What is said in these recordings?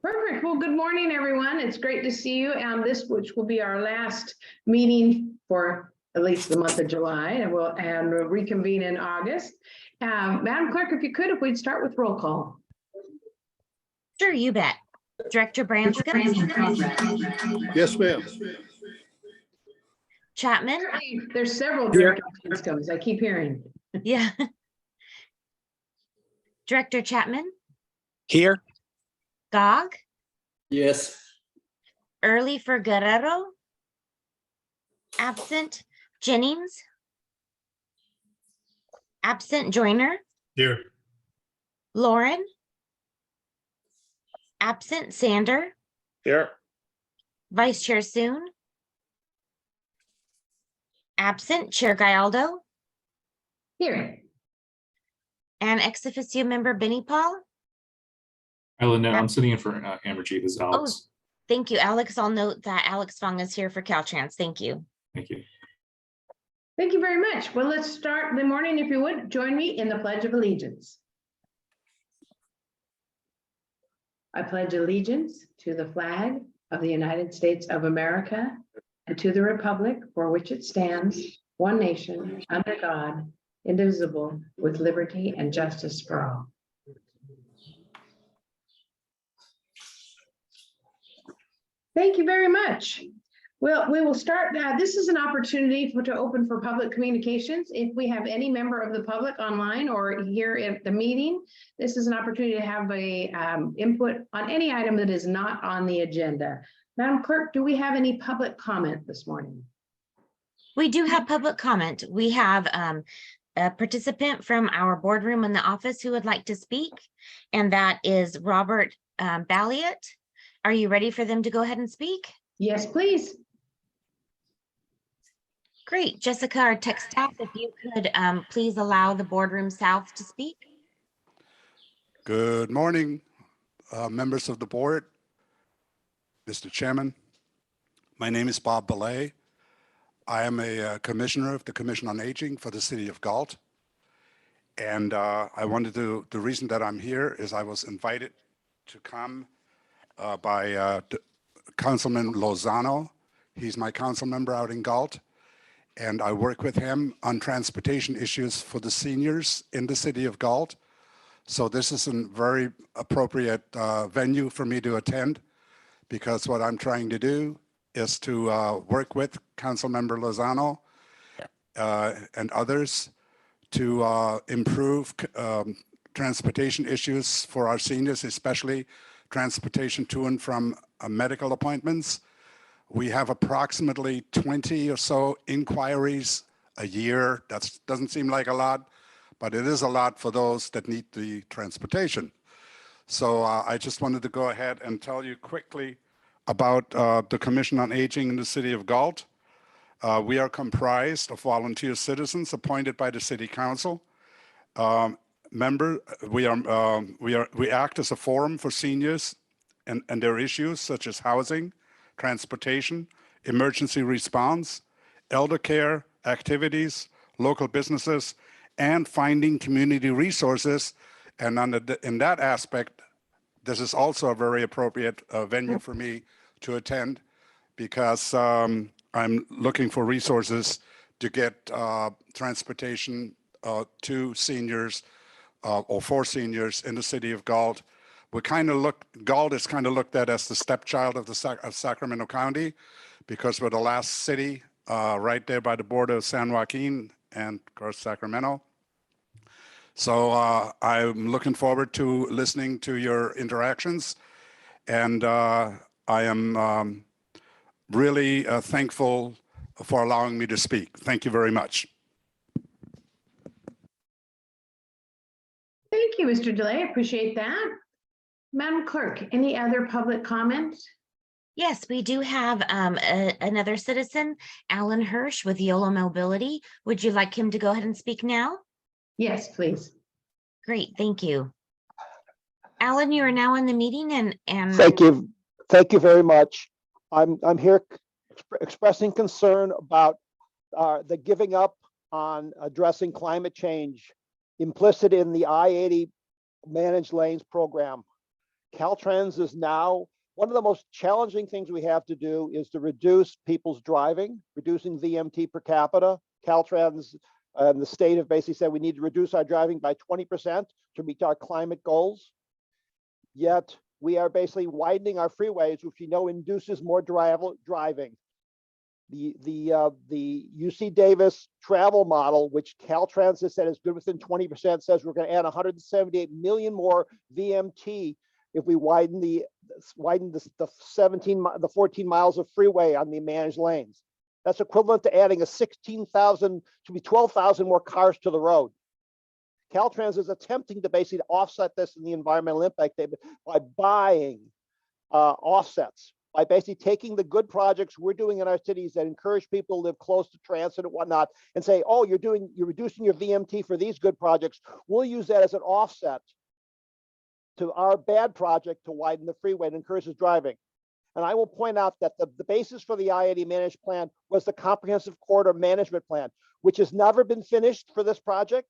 Perfect. Well, good morning, everyone. It's great to see you on this, which will be our last meeting for at least the month of July, and we'll reconvene in August. Madam Clerk, if you could, if we'd start with roll call. Sure, you bet. Director Branscombe. Yes, ma'am. Chapman. There's several Director Branscombes I keep hearing. Yeah. Director Chapman. Here. Gog. Yes. Early for Guerrero. Absent. Jennings. Absent Joyner. Here. Lauren. Absent Sander. Here. Vice Chair Soon. Absent Chair Gallardo. Here. And ex officio member Benny Paul. Linda, I'm sitting in for Amberjeet. This is Alex. Thank you, Alex. I'll note that Alex Fong is here for Caltrans. Thank you. Thank you. Thank you very much. Well, let's start the morning. If you would, join me in the Pledge of Allegiance. I pledge allegiance to the flag of the United States of America and to the republic for which it stands, one nation, under God, indivisible, with liberty and justice for all. Thank you very much. Well, we will start. This is an opportunity to open for public communications. If we have any member of the public online or here at the meeting, this is an opportunity to have a input on any item that is not on the agenda. Madam Clerk, do we have any public comment this morning? We do have public comment. We have a participant from our boardroom in the office who would like to speak, and that is Robert Balliot. Are you ready for them to go ahead and speak? Yes, please. Great. Jessica, our tech staff, if you could please allow the boardroom south to speak. Good morning, members of the board, Mr. Chairman. My name is Bob Belay. I am a commissioner of the Commission on Aging for the City of Galt. And the reason that I'm here is I was invited to come by Councilman Lozano. He's my council member out in Galt. And I work with him on transportation issues for the seniors in the city of Galt. So this is a very appropriate venue for me to attend, because what I'm trying to do is to work with Councilmember Lozano and others to improve transportation issues for our seniors, especially transportation to and from medical appointments. We have approximately 20 or so inquiries a year. That doesn't seem like a lot, but it is a lot for those that need the transportation. So I just wanted to go ahead and tell you quickly about the Commission on Aging in the City of Galt. We are comprised of volunteer citizens appointed by the City Council. We act as a forum for seniors and their issues such as housing, transportation, emergency response, elder care, activities, local businesses, and finding community resources. And in that aspect, this is also a very appropriate venue for me to attend, because I'm looking for resources to get transportation to seniors or for seniors in the city of Galt. Galt is kind of looked at as the stepchild of Sacramento County, because we're the last city right there by the border of San Joaquin and of course Sacramento. So I'm looking forward to listening to your interactions, and I am really thankful for allowing me to speak. Thank you very much. Thank you, Mr. DeLay. I appreciate that. Madam Clerk, any other public comments? Yes, we do have another citizen, Alan Hirsch with YOLO Mobility. Would you like him to go ahead and speak now? Yes, please. Great, thank you. Alan, you are now in the meeting, and Thank you very much. I'm here expressing concern about the giving up on addressing climate change implicit in the I-80 managed lanes program. Caltrans is now, one of the most challenging things we have to do is to reduce people's driving, reducing VMT per capita. Caltrans and the state have basically said we need to reduce our driving by 20% to meet our climate goals. Yet we are basically widening our freeways, which we know induces more driving. The UC Davis travel model, which Caltrans has said is good within 20%, says we're going to add 178 million more VMT if we widen the 14 miles of freeway on the managed lanes. That's equivalent to adding 16,000 to be 12,000 more cars to the road. Caltrans is attempting to basically offset this in the environmental impact by buying offsets, by basically taking the good projects we're doing in our cities that encourage people to live close to transit and whatnot, and say, oh, you're reducing your VMT for these good projects. We'll use that as an offset to our bad project to widen the freeway and encourages driving. And I will point out that the basis for the I-80 managed plan was the comprehensive corridor management plan, which has never been finished for this project.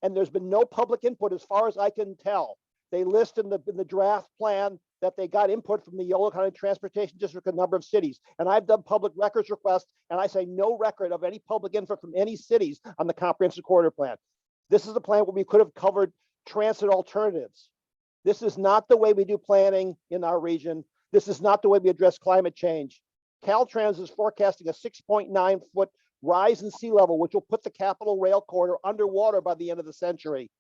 And there's been no public input as far as I can tell. They list in the draft plan that they got input from the Yolo County Transportation District, a number of cities. And I've done public records requests, and I say no record of any public input from any cities on the comprehensive corridor plan. This is a plan where we could have covered transit alternatives. This is not the way we do planning in our region. This is not the way we address climate change. Caltrans is forecasting a 6.9 foot rise in sea level, which will put the Capital Rail Corridor underwater by the end of the century.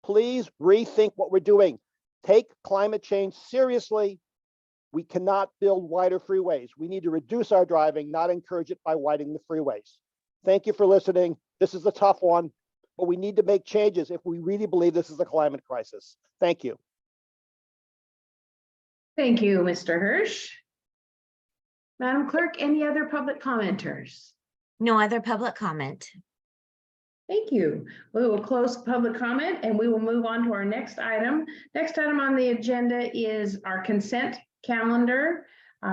Please rethink what we're doing. Take climate change seriously. We cannot build wider freeways. We need to reduce our driving, not encourage it by widening the freeways. Thank you for listening. This is a tough one, but we need to make changes if we really believe this is a climate crisis. Thank you. Thank you, Mr. Hirsch. Madam Clerk, any other public commenters? No other public comment. Thank you. We will close public comment and we will move on to our next item. Next item on the agenda is our consent calendar.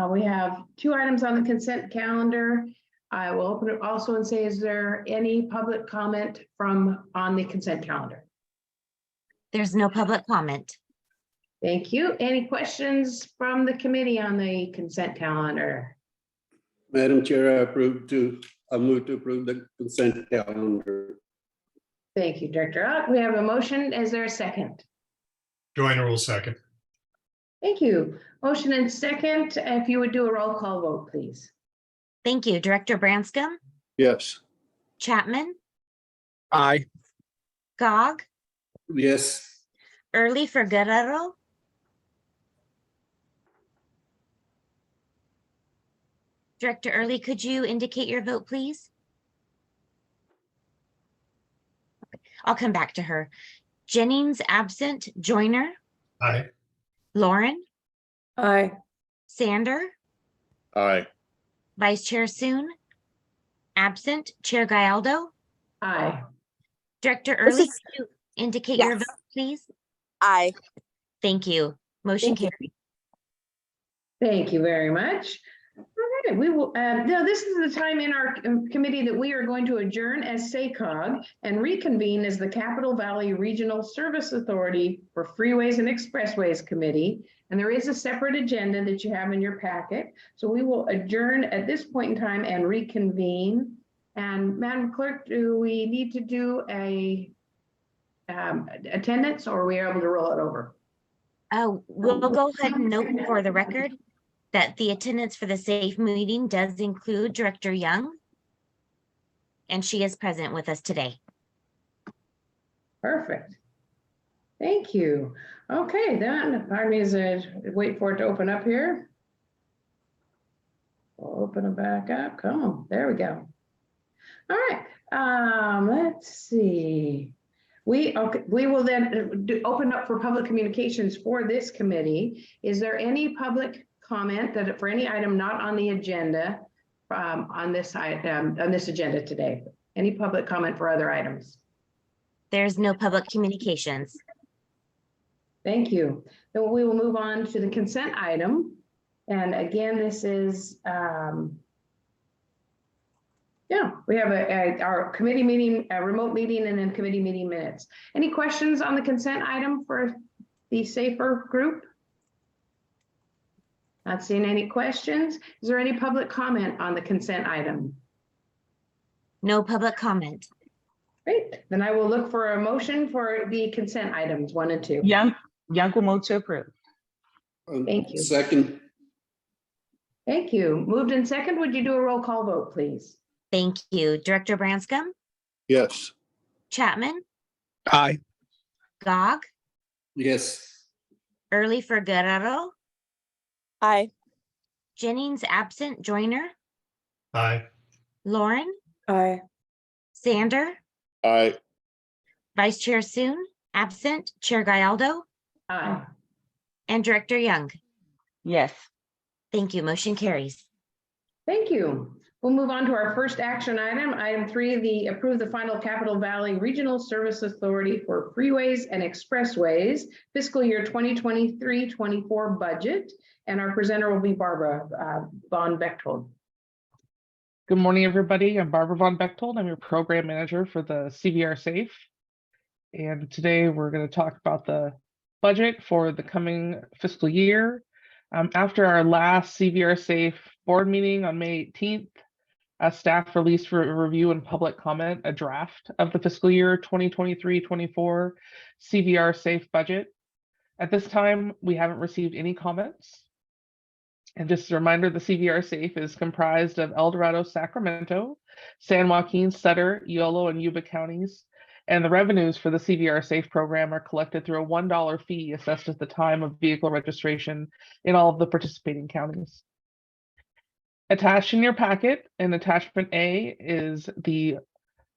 We have 2 items on the consent calendar. I will open it also and say, is there any public comment on the consent calendar? There's no public comment. Thank you. Any questions from the committee on the consent calendar? Madam Chair, I move to approve the consent calendar. Thank you, Director Ott. We have a motion. Is there a second? Joyner will second. Thank you. Motion and second. If you would do a roll call vote, please. Thank you. Director Branscombe, Yes. Chapman, Aye. Gog, Yes. Early for Guerrero, Director Early, could you indicate your vote, please? I'll come back to her. Jennings absent. Joyner, Aye. Lauren, Aye. Sander, Aye. Vice Chair Soon, absent. Chair Gallardo, Aye. Director Early, is- could you indicate your Yes. vote, please? Aye. Thank you. Motion Thank you. carried. Thank you very much. All right, we will, now this is the time in our committee that we are going to adjourn as SACOG and reconvene as the Capital Valley Regional Service Authority for Freeways and Expressways Committee. And there is a separate agenda that you have in your packet. So we will adjourn at this point in time and reconvene. And Madam Clerk, do we need to do a attendance or are we able to roll it over? We'll go ahead and note for the record that the attendance for the SAFE meeting does include Director Young, and she is present with us today. Perfect. Thank you. Okay, then, pardon me as I wait for it to open up here. We'll open it back up. Come on, there we go. All right, let's see. We will then open up for public communications for this committee. Is there any public comment that for any item not on the agenda on this agenda today? Any public comment for other items? There's no public communications. Thank you. Then we will move on to the consent item. And again, this is Yeah, we have our committee meeting, a remote meeting, and then committee meeting minutes. Any questions on the consent item for the SAFER group? Not seeing any questions. Is there any public comment on the consent item? No public comment. Great, then I will look for a motion for the consent items 1 and 2. Young will move to approve. Thank you. Second, Thank you. Moved in second, would you do a roll call vote, please? Thank you. Director Branscombe, yes. Chapman, Aye. Gog, Yes. Early for Guerrero, Aye. Jennings absent, Joyner, Aye. Lauren, Aye. Sander, Aye. Vice Chair Soon, absent, Chair Gallardo, Aye. and Director Young. Yes. Thank you. Motion carries. Thank you. We'll move on to our first action item. Item 3, the approve the final Capital Valley Regional Service Authority for Freeways and Expressways fiscal year 2023-24 budget. And our presenter will be Barbara Von Bechtold. Good morning, everybody. I'm Barbara Von Bechtold. I'm your program manager for the CVR SAFE. And today we're going to talk about the budget for the coming fiscal year. After our last CVR SAFE board meeting on May 18th, staff released for review and public comment a draft of the fiscal year 2023-24 CVR SAFE budget. At this time, we haven't received any comments. And just a reminder, the CVR SAFE is comprised of El Dorado, Sacramento, San Joaquin, Sutter, Yolo, and Yuba counties. And the revenues for the CVR SAFE program are collected through a $1 fee assessed at the time of vehicle registration in all of the participating counties. Attached in your packet in attachment A is the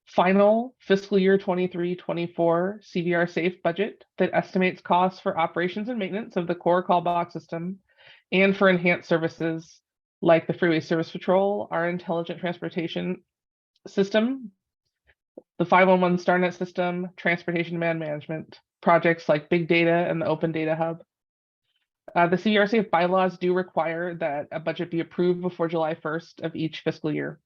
final fiscal year 23-24 CVR SAFE budget that estimates costs for operations and maintenance of the core call box system and for enhanced services like the Freeway Service Patrol, our intelligent transportation system, the 511 StarNet system, transportation demand management, projects like big data and the open data hub. The CVR SAFE bylaws do require that a budget be approved before July 1st of each fiscal year.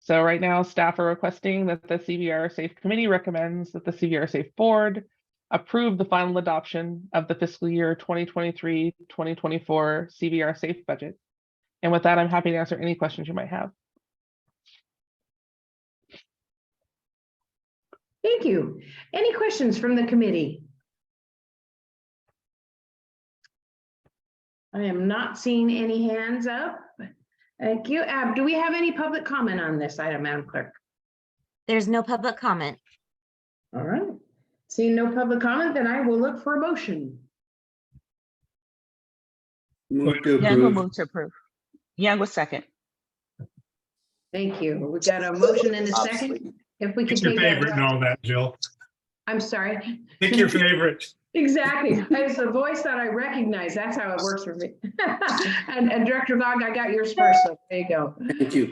So right now, staff are requesting that the CVR SAFE committee recommends that the CVR SAFE board approve the final adoption of the fiscal year 2023-2024 CVR SAFE budget. And with that, I'm happy to answer any questions you might have. Thank you. Any questions from the committee? I am not seeing any hands up. Thank you. Do we have any public comment on this item, Madam Clerk? There's no public comment. All right. Seeing no public comment, then I will look for a motion. Move to Young will approve. move to approve. Young will second. Thank you. We've got a motion and a second. If we could Pick your take favorite and that. all that, Jill. I'm sorry. Pick your favorite. Exactly. It's a voice that I recognize. That's how it works for me. And Director Gog, I got yours first, so there you go. Thank you.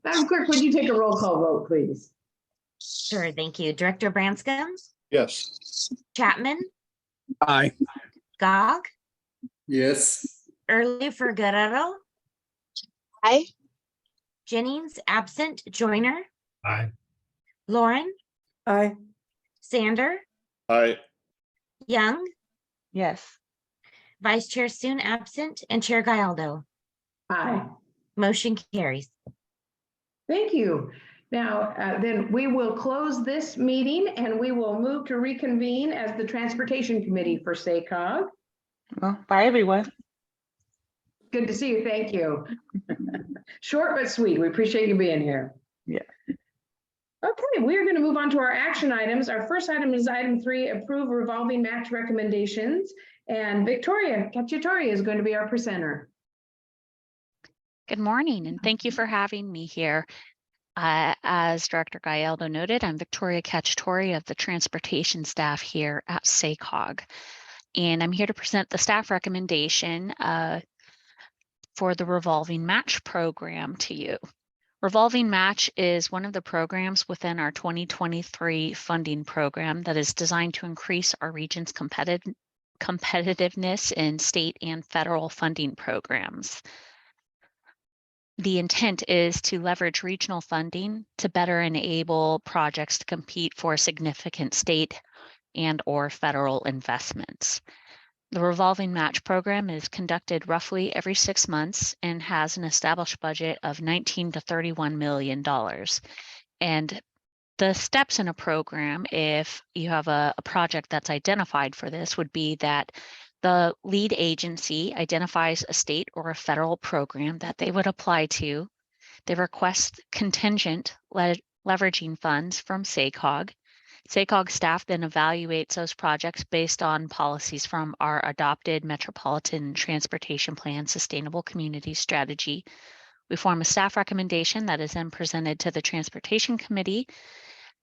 Madam Clerk, would you take a roll call vote, please? Sure, thank you. Director Branscombe, Yes. Chapman, Aye. Gog, Yes. Early for Guerrero, Aye. Jennings absent, Joyner, Aye. Lauren, Aye. Sander, Aye. Young, Yes. Vice Chair Soon absent, and Chair Gallardo. Aye. Motion carries. Thank you. Now, then we will close this meeting and we will move to reconvene as the Transportation Committee for SACOG. Well, bye, everyone. Good to see you. Thank you. Short but sweet. We appreciate you being here. Yeah. Okay, we are going to move on to our action items. Our first item is item 3, approve revolving match recommendations. And Victoria Cacciatore is going to be our presenter. Good morning, and thank you for having me here. As Director Gallardo noted, I'm Victoria Cacciatore of the transportation staff here at SACOG. And I'm here to present the staff recommendation for the revolving match program to you. Revolving match is one of the programs within our 2023 funding program that is designed to increase our region's competitiveness in state and federal funding programs. the intent is to leverage regional funding to better enable projects to compete for significant state and or federal investments. The revolving match program is conducted roughly every 6 months and has an established budget of $19 to $31 million. And the steps in a program, if you have a project that's identified for this, would be that the lead agency identifies a state or a federal program that they would apply to. They request contingent leveraging funds from SACOG. SACOG staff then evaluates those projects based on policies from our adopted Metropolitan Transportation Plan Sustainable Community Strategy. We form a staff recommendation that is then presented to the Transportation Committee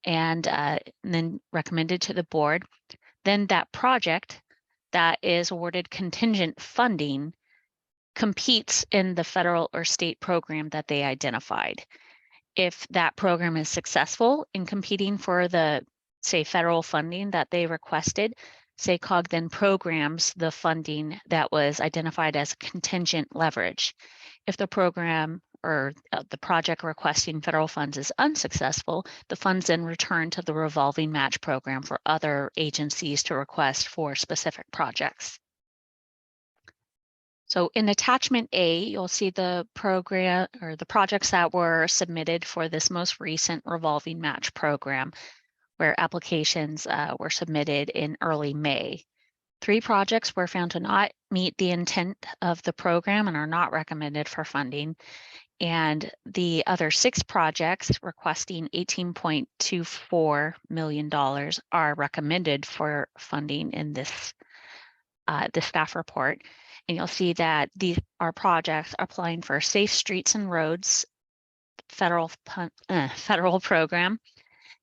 and then recommended to the board. Then that project that is awarded contingent funding competes in the federal or state program that they identified. If that program is successful in competing for the, say, federal funding that they requested, SACOG then programs the funding that was identified as contingent leverage. If the program or the project requesting federal funds is unsuccessful, the funds then return to the revolving match program for other agencies to request for specific projects. So in attachment A, you'll see the program or the projects that were submitted for this most recent revolving match program, where applications were submitted in early May. 3 projects were found to not meet the intent of the program and are not recommended for funding. And the other 6 projects requesting $18.24 million are recommended for funding in this the staff report. And you'll see that these are projects applying for Safe Streets and Roads federal program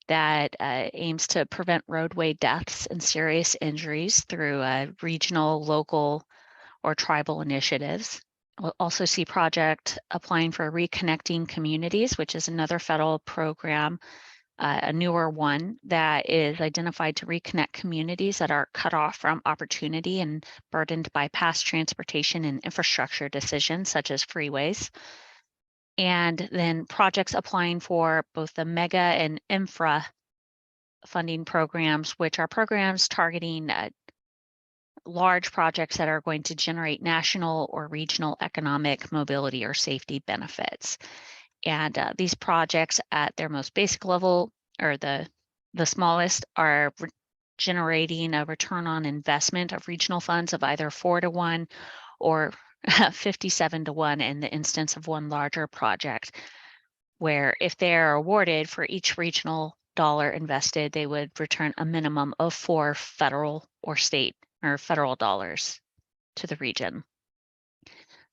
that aims to prevent roadway deaths and serious injuries through regional, local, or tribal initiatives. We'll also see project applying for Reconnecting Communities, which is another federal program, a newer one that is identified to reconnect communities that are cut off from opportunity and burdened by past transportation and infrastructure decisions, such as freeways. And then projects applying for both the mega and infra funding programs, which are programs targeting large projects that are going to generate national or regional economic mobility or safety benefits. And these projects at their most basic level, or the smallest, are generating a return on investment of regional funds of either 4 to 1 or 57 to 1 in the instance of one larger project, where if they are awarded for each regional dollar invested, they would return a minimum of 4 federal or state or federal dollars to the region.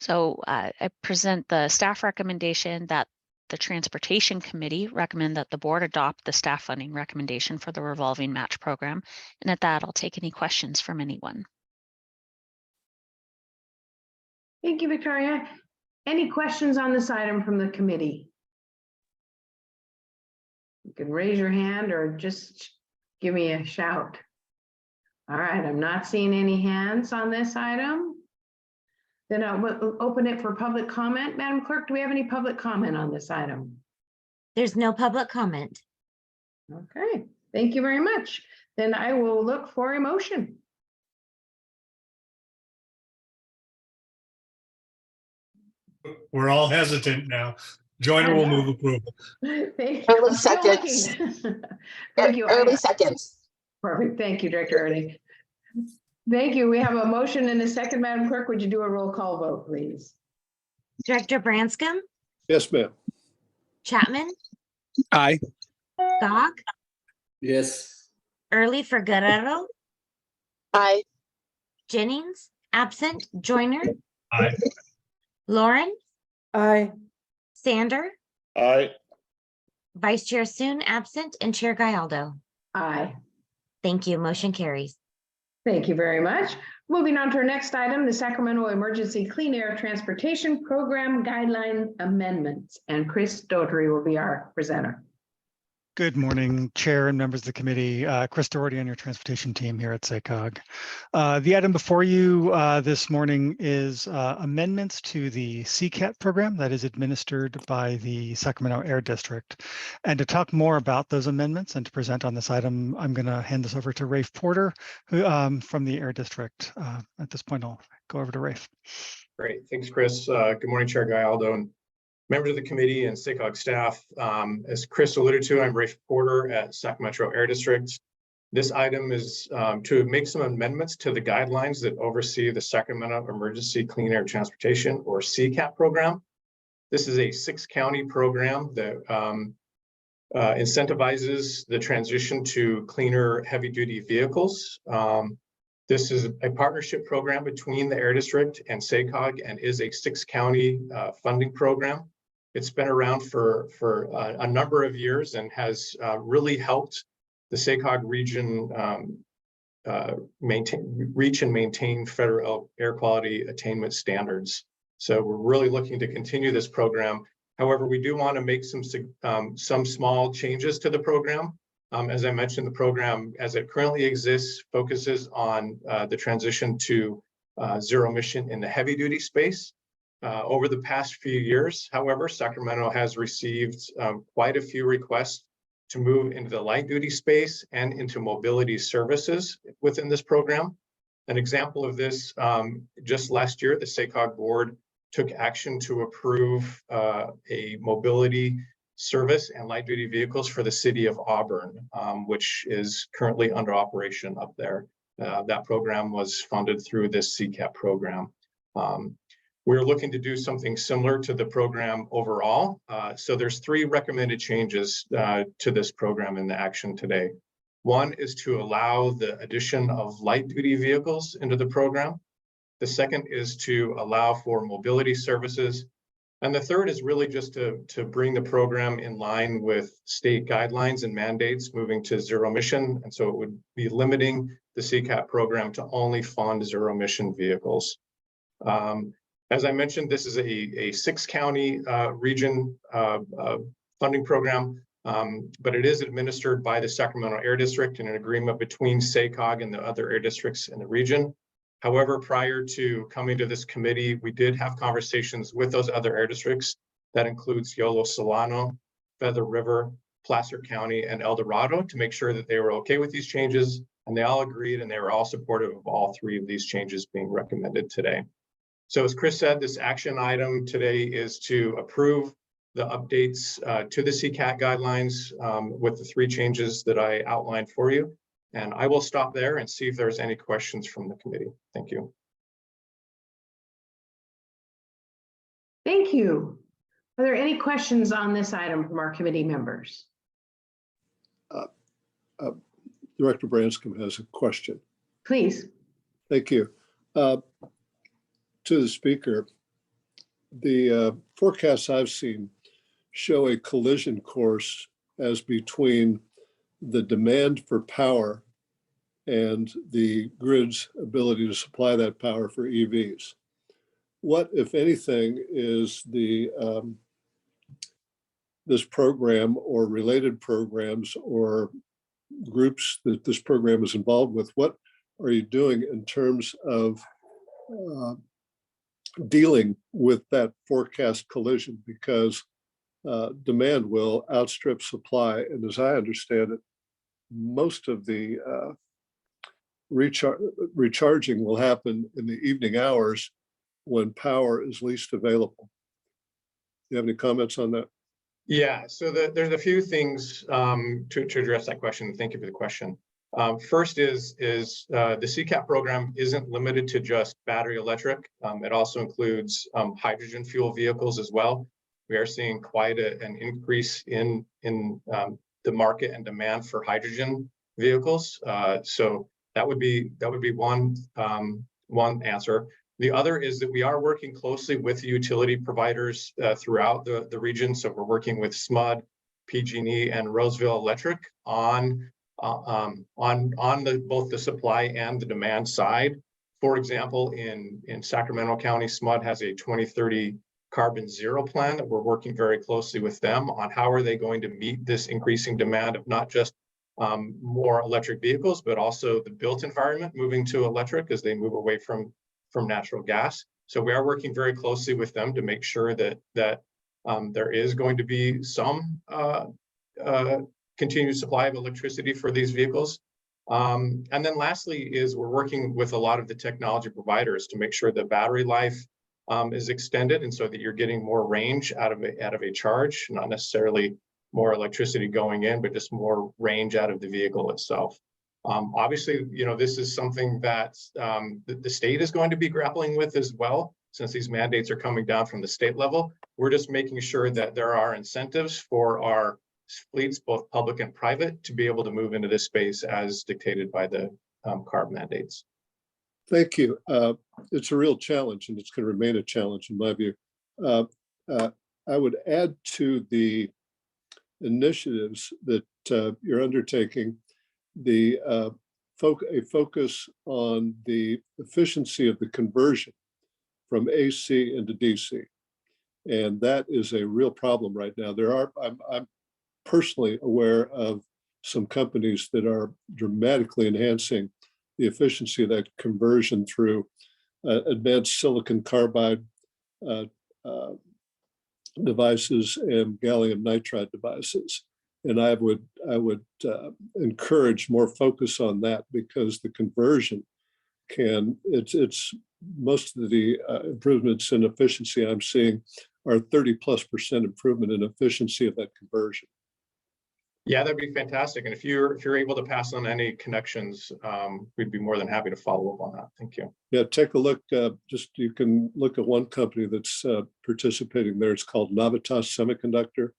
So I present the staff recommendation that the Transportation Committee recommend that the board adopt the staff funding recommendation for the revolving match program. And at that, I'll take any questions from anyone. Thank you, Victoria. Any questions on this item from the committee? You can raise your hand or just give me a shout. All right, I'm not seeing any hands on this item. Then I'll open it for public comment. Madam Clerk, do we have any public comment on this item? There's no public comment. Okay, thank you very much. Then I will look for a motion. We're all hesitant now. Joyner will move approval. Thank you. Early I'm still seconds. looking. Thank you. Early seconds. Perfect. Thank you, Director Early. Thank you. We have a motion and a second. Madam Clerk, would you do a roll call vote, please? Director Branscombe, Yes, ma'am. Chapman, Aye. Gog, Yes. Early for Guerrero, Aye. Jennings, absent, Joyner, Aye. Lauren, Aye. Sander, Aye. Vice Chair Soon, absent, and Chair Gallardo. Aye. Thank you. Motion carries. Thank you very much. Moving on to our next item, the Sacramento Emergency Clean Air Transportation Program Guideline Amendments. And Chris Dodry will be our presenter. Good morning, Chair and members of the committee. Chris Doherty on your transportation team here at SACOG. The item before you this morning is amendments to the CCAT program that is administered by the Sacramento Air District. And to talk more about those amendments and to present on this item, I'm going to hand this over to Rafe Porter, who from the Air District. At this point, I'll go over to Rafe. Great, thanks, Chris. Good morning, Chair Gallardo and members of the committee and SACOG staff. As Chris alluded to, I'm Rafe Porter at Sacramento Air District. This item is to make some amendments to the guidelines that oversee the Sacramento Emergency Clean Air Transportation, or CCAT program. This is a 6-county program that incentivizes the transition to cleaner heavy-duty vehicles. This is a partnership program between the Air District and SACOG and is a 6-county funding program. It's been around for a number of years and has really helped the SACOG region reach and maintain federal air quality attainment standards. So we're really looking to continue this program. However, we do want to make some small changes to the program. As I mentioned, the program as it currently exists focuses on the transition to zero emission in the heavy duty space. Over the past few years, however, Sacramento has received quite a few requests to move into the light duty space and into mobility services within this program. An example of this, just last year, the SACOG board took action to approve a mobility service and light duty vehicles for the city of Auburn, which is currently under operation up there. That program was funded through this CCAT program. We're looking to do something similar to the program overall. So there's 3 recommended changes to this program in the action today. One is to allow the addition of light duty vehicles into the program. The second is to allow for mobility services. And the third is really just to bring the program in line with state guidelines and mandates moving to zero emission. And so it would be limiting the CCAT program to only fund zero emission vehicles. As I mentioned, this is a 6-county region funding program, but it is administered by the Sacramento Air District in an agreement between SACOG and the other air districts in the region. However, prior to coming to this committee, we did have conversations with those other air districts. That includes Yolo Solano, Feather River, Placer County, and El Dorado to make sure that they were okay with these changes. And they all agreed and they were all supportive of all 3 of these changes being recommended today. So as Chris said, this action item today is to approve the updates to the CCAT guidelines with the 3 changes that I outlined for you. And I will stop there and see if there's any questions from the committee. Thank you. Thank you. Are there any questions on this item from our committee members? Director Branscombe has a question. Please. Thank you. To the speaker, the forecasts I've seen show a collision course as between the demand for power and the grid's ability to supply that power for EVs. What, if anything, is the this program or related programs or groups that this program is involved with? What are you doing in terms of dealing with that forecast collision? Because demand will outstrip supply. And as I understand it, most of the recharging will happen in the evening hours when power is least available. Do you have any comments on that? Yeah, so there's a few things to address that question. Thank you for the question. First is the CCAT program isn't limited to just battery electric. It also includes hydrogen fuel vehicles as well. We are seeing quite an increase in the market and demand for hydrogen vehicles. So that would be one answer. The other is that we are working closely with utility providers throughout the region. So we're working with SMUD, PG&E, and Roseville Electric on both the supply and the demand side. For example, in Sacramento County, SMUD has a 2030 carbon zero plan that we're working very closely with them on how are they going to meet this increasing demand of not just more electric vehicles, but also the built environment moving to electric as they move away from natural gas. So we are working very closely with them to make sure that there is going to be some continued supply of electricity for these vehicles. And then lastly is we're working with a lot of the technology providers to make sure the battery life is extended, and so that you're getting more range out of a charge, not necessarily more electricity going in, but just more range out of the vehicle itself. Obviously, this is something that the state is going to be grappling with as well, since these mandates are coming down from the state level. We're just making sure that there are incentives for our fleets, both public and private, to be able to move into this space as dictated by the CARB mandates. Thank you. It's a real challenge, and it's going to remain a challenge in my view. I would add to the initiatives that you're undertaking a focus on the efficiency of the conversion from AC into DC. And that is a real problem right now. I'm personally aware of some companies that are dramatically enhancing the efficiency of that conversion through advanced silicon carbide devices and gallium nitride devices. And I would encourage more focus on that, because the conversion it's most of the improvements in efficiency I'm seeing are 30+% improvement in efficiency of that conversion. Yeah, that'd be fantastic. And if you're able to pass on any connections, we'd be more than happy to follow up on that. Thank you. Yeah, take a look. You can look at one company that's participating there. It's called Navitas Semiconductor.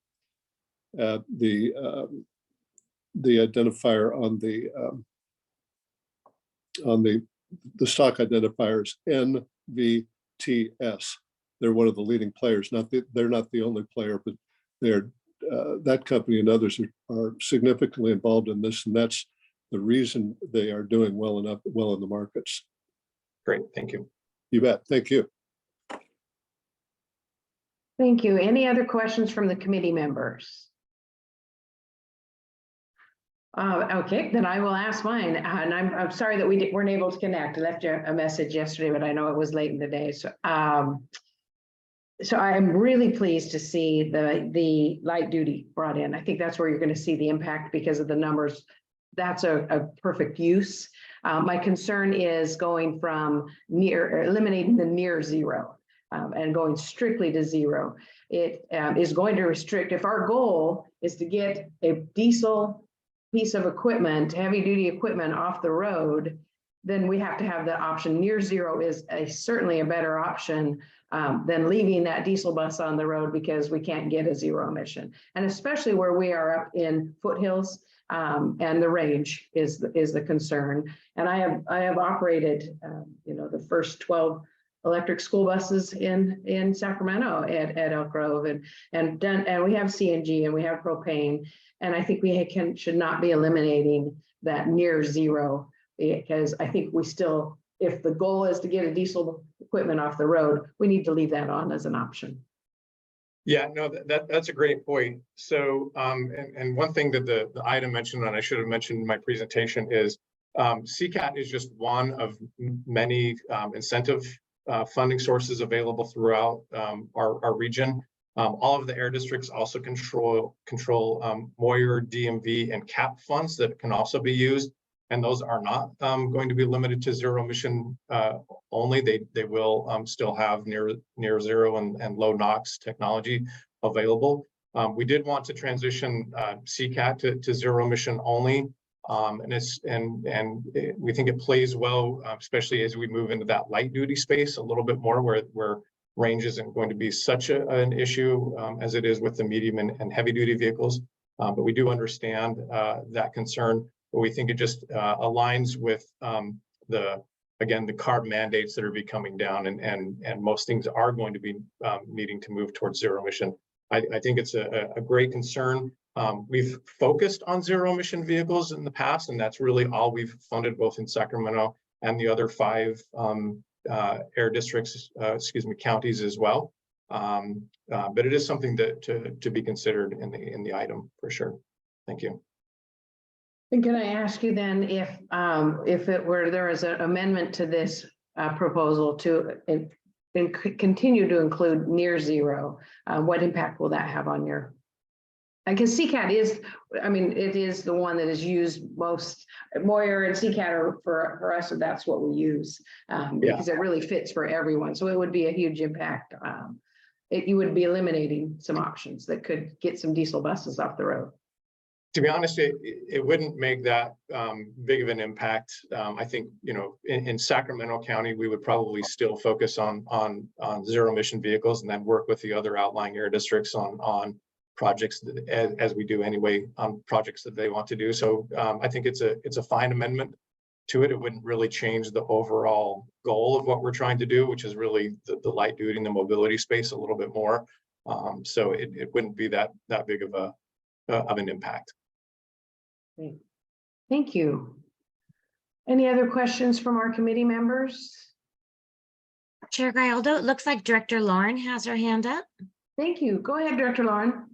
The identifier on the stock identifier is NVTS. They're one of the leading players. They're not the only player, but they're that company and others are significantly involved in this, and that's the reason they are doing well in the markets. Great, thank you. You bet. Thank you. Thank you. Any other questions from the committee members? Okay, then I will ask mine. And I'm sorry that we weren't able to connect. I left you a message yesterday, but I know it was late in the day. So I'm really pleased to see the light duty brought in. I think that's where you're going to see the impact because of the numbers. That's a perfect use. My concern is going from eliminating the near zero and going strictly to zero. It is going to restrict, if our goal is to get a diesel piece of equipment, heavy duty equipment off the road, then we have to have the option. Near zero is certainly a better option than leaving that diesel bus on the road because we can't get a zero emission. And especially where we are up in foothills and the range is the concern. And I have operated, the first 12 electric school buses in Sacramento at Elk Grove and we have CNG and we have propane. And I think we should not be eliminating that near zero, because I think we still, if the goal is to get a diesel equipment off the road, we need to leave that on as an option. Yeah, no, that's a great point. So, and one thing that the item mentioned, and I should have mentioned in my presentation, is CCAT is just one of many incentive funding sources available throughout our region. All of the air districts also control MOIR, DMV, and CAP funds that can also be used. And those are not going to be limited to zero emission only. They will still have near zero and low NOx technology available. We did want to transition CCAT to zero emission only, and we think it plays well, especially as we move into that light duty space a little bit more, where range isn't going to be such an issue as it is with the medium and heavy duty vehicles. But we do understand that concern. But we think it just aligns with the CARB mandates that are coming down, and most things are going to be needing to move towards zero emission. I think it's a great concern. We've focused on zero emission vehicles in the past, and that's really all we've funded, both in Sacramento and the other 5 air districts, counties as well. But it is something that to be considered in the item for sure. Thank you. And can I ask you then if it were, there is an amendment to this proposal to continue to include near zero, what impact will that have on your? I guess CCAT is, I mean, it is the one that is used most. Moyer and CCAT are for us, and that's what we use because it really fits for everyone. So it would be a huge impact. You would be eliminating some options that could get some diesel buses off the road. To be honest, it wouldn't make that big of an impact. I think, you know, in Sacramento County, we would probably still focus on zero emission vehicles and then work with the other outlying air districts on projects that, as we do anyway, on projects that they want to do. So I think it's a fine amendment to it. It wouldn't really change the overall goal of what we're trying to do, which is really the light duty and the mobility space a little bit more. So it wouldn't be that big of an impact. Great. Thank you. Any other questions from our committee members? Chair Gallardo, it looks like Director Lauren has her hand up. Thank you. Go ahead, Director Lauren.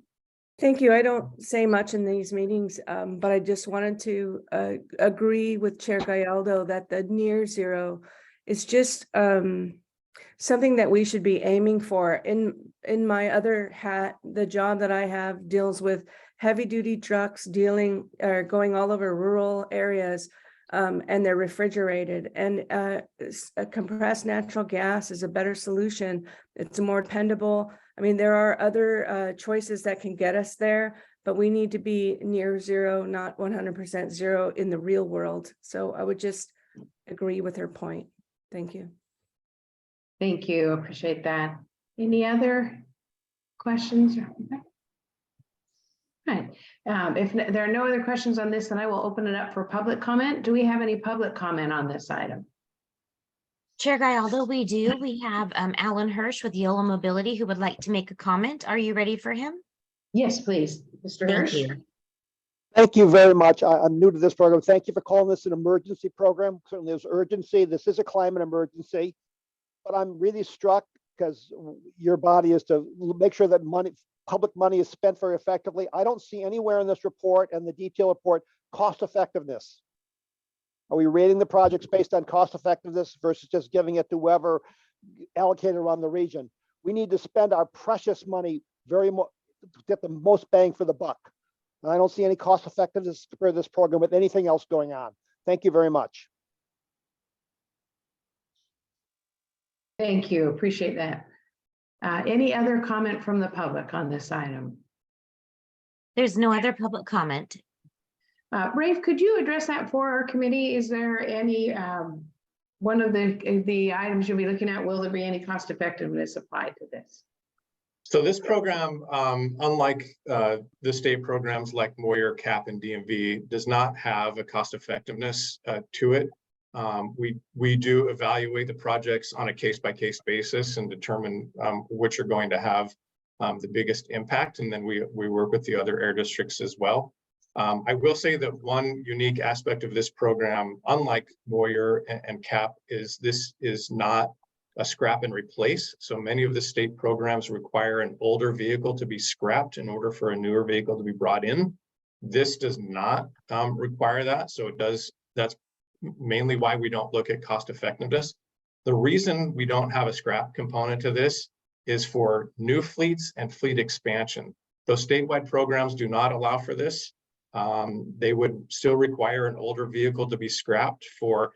Thank you. I don't say much in these meetings, but I just wanted to agree with Chair Gallardo that the near zero is just something that we should be aiming for. In my other hat, the job that I have deals with heavy duty trucks going all over rural areas, and they're refrigerated, and a compressed natural gas is a better solution. It's more dependable. I mean, there are other choices that can get us there, but we need to be near zero, not 100% zero in the real world. So I would just agree with her point. Thank you. Thank you. Appreciate that. Any other questions? Right. If there are no other questions on this, then I will open it up for public comment. Do we have any public comment on this item? Chair Gallardo, we do. We have Alan Hirsch with YOLO Mobility who would like to make a comment. Are you ready for him? Yes, please, Mr. Hirsch. Thank you. Thank you very much. I'm new to this program. Thank you for calling this an emergency program. Certainly there's urgency. This is a climate emergency, but I'm really struck because your body is to make sure that public money is spent very effectively. I don't see anywhere in this report and the detail report cost effectiveness. Are we rating the projects based on cost effectiveness versus just giving it to whoever allocated around the region? We need to spend our precious money to get the most bang for the buck. And I don't see any cost effectiveness for this program with anything else going on. Thank you very much. Thank you. Appreciate that. Any other comment from the public on this item? There's no other public comment. Rafe, could you address that for our committee? Is there any, one of the items you'll be looking at, will there be any cost effectiveness applied to this? So this program, unlike the state programs like Moyer, CAP, and DMV, does not have a cost effectiveness to it. We do evaluate the projects on a case-by-case basis and determine which are going to have the biggest impact, and then we work with the other air districts as well. I will say that one unique aspect of this program, unlike Moyer and CAP, is this is not a scrap and replace. So many of the state programs require an older vehicle to be scrapped in order for a newer vehicle to be brought in. This does not require that. So that's mainly why we don't look at cost effectiveness. The reason we don't have a scrap component to this is for new fleets and fleet expansion. Those statewide programs do not allow for this. They would still require an older vehicle to be scrapped for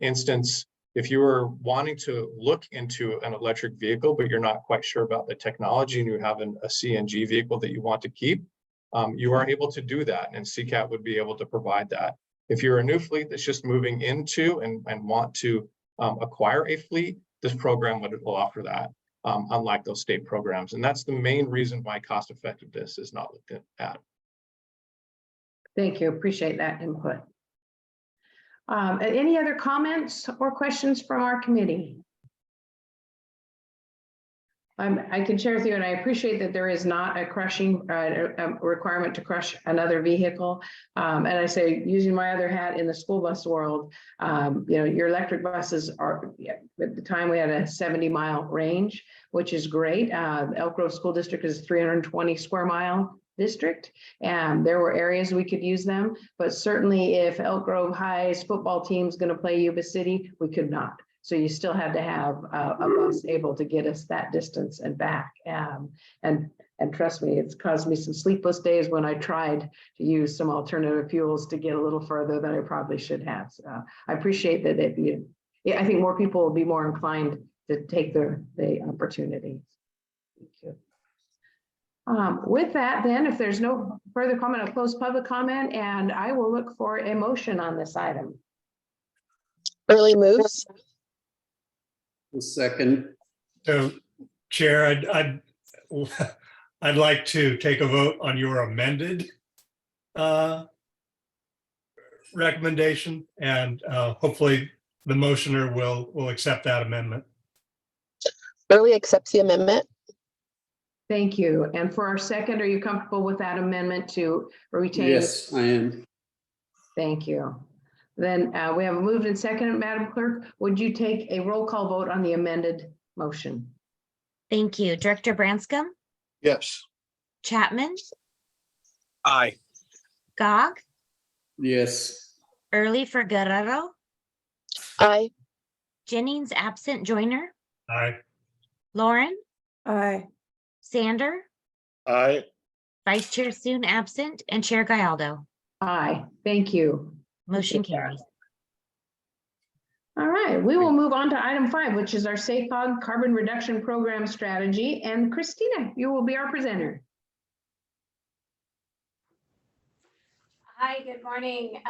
instance, if you were wanting to look into an electric vehicle, but you're not quite sure about the technology and you have a CNG vehicle that you want to keep, you are able to do that, and CCAT would be able to provide that. If you're a new fleet that's just moving into and want to acquire a fleet, this program will offer that, unlike those state programs. And that's the main reason why cost effectiveness is not looked at. Thank you. Appreciate that input. Any other comments or questions from our committee? I can share with you, and I appreciate that there is not a crushing requirement to crush another vehicle. And I say, using my other hat in the school bus world, your electric buses are, at the time we had a 70-mile range, which is great. Elk Grove School District is 320 square mile district, and there were areas we could use them, but certainly if Elk Grove High's football team is going to play Yuba City, we could not. So you still had to have a bus able to get us that distance and back. And trust me, it's caused me some sleepless days when I tried to use some alternative fuels to get a little further than I probably should have. So I appreciate that. I think more people will be more inclined to take the opportunity. Thank you. With that, then, if there's no further comment, I'll close public comment, and I will look for a motion on this item. Early moves. Second. So, Chair, I'd like to take a vote on your amended recommendation, and hopefully the motioner will accept that amendment. Early accepts the amendment. Thank you. And for our second, are you comfortable with that amendment to retain? Yes, I am. Thank you. Then we have a moved and seconded. Madam Clerk, would you take a roll call vote on the amended motion? Thank you. Director Branscombe, Yes. Chapman, Aye. Gog, Yes. Early for Guerrero, Aye. Jennings absent, Joyner, Aye. Lauren, Aye. Sander, Aye. Vice Chair Soon absent, and Chair Gallardo. Aye, thank you. Motion carries. All right, we will move on to item 5, which is our SACOG Carbon Reduction Program Strategy. And Christina, you will be our presenter. Hi, good morning.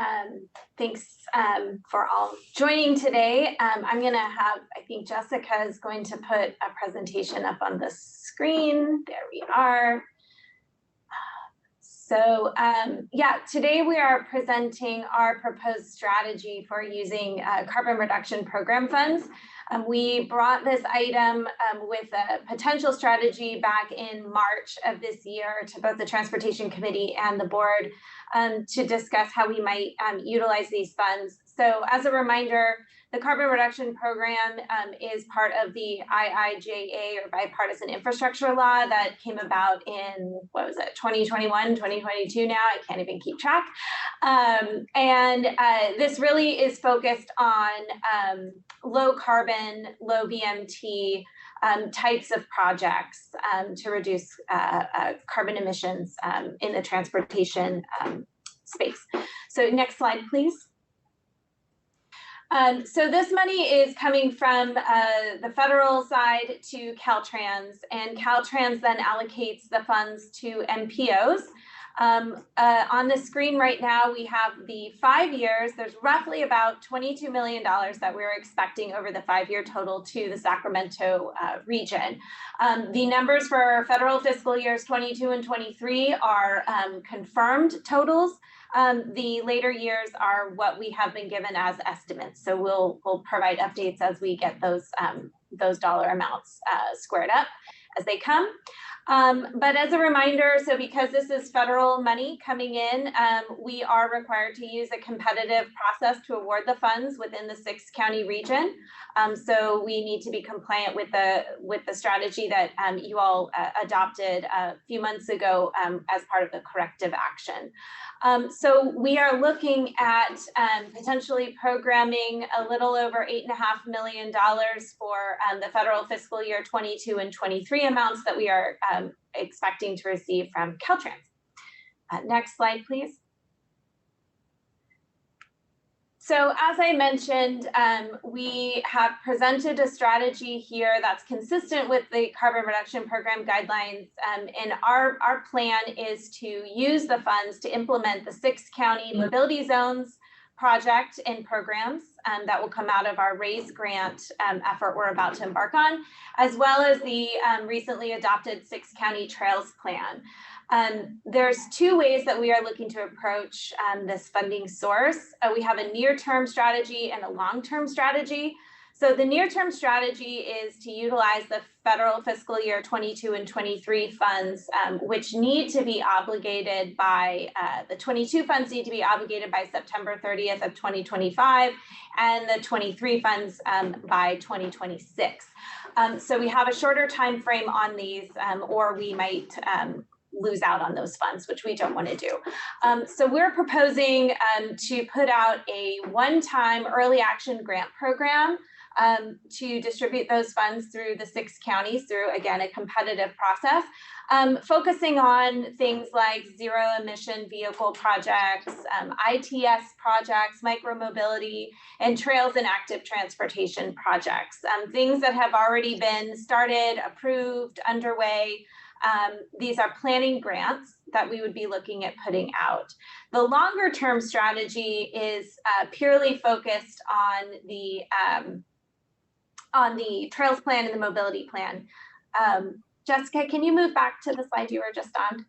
Thanks for all joining today. I'm going to have, I think Jessica is going to put a presentation up on the screen. There we are. So yeah, today we are presenting our proposed strategy for using carbon reduction program funds. We brought this item with a potential strategy back in March of this year to both the Transportation Committee and the board to discuss how we might utilize these funds. So as a reminder, the carbon reduction program is part of the IIJA, or Bipartisan Infrastructure Law, that came about in, 2021, 2022 now, I can't even keep track. This really is focused on low carbon, low VMT types of projects to reduce carbon emissions in the transportation space. So next slide, please. So this money is coming from the federal side to Caltrans, and Caltrans then allocates the funds to MPOs. On the screen right now, we have the 5 years. There's roughly about $22 million that we're expecting over the 5-year total to the Sacramento region. The numbers for federal fiscal years 22 and 23 are confirmed totals. The later years are what we have been given as estimates. So we'll provide updates as we get those dollar amounts squared up as they come. But as a reminder, so because this is federal money coming in, we are required to use a competitive process to award the funds within the 6-county region. So we need to be compliant with the strategy that you all adopted a few months ago as part of the corrective action. So we are looking at potentially programming a little over $8.5 million for the federal fiscal year 22 and 23 amounts that we are expecting to receive from Caltrans. Next slide, please. So as I mentioned, we have presented a strategy here that's consistent with the carbon reduction program guidelines. And our plan is to use the funds to implement the 6-county mobility zones project and programs that will come out of our RAISE grant effort we're about to embark on, as well as the recently adopted 6-county trails plan. There's 2 ways that we are looking to approach this funding source. We have a near-term strategy and a long-term strategy. So the near-term strategy is to utilize the federal fiscal year 22 and 23 funds, which need to be obligated by, the 22 funds need to be obligated by September 30th of 2025, and the 23 funds by 2026. So we have a shorter time frame on these, or we might lose out on those funds, which we don't want to do. So we're proposing to put out a one-time early action grant program to distribute those funds through the 6 counties through, again, a competitive process, focusing on things like zero emission vehicle projects, ITS projects, micromobility, and trails and active transportation projects, things that have already been started, approved, underway. These are planning grants that we would be looking at putting out. The longer term strategy is purely focused on the trails plan and the mobility plan. Jessica, can you move back to the slide you were just on?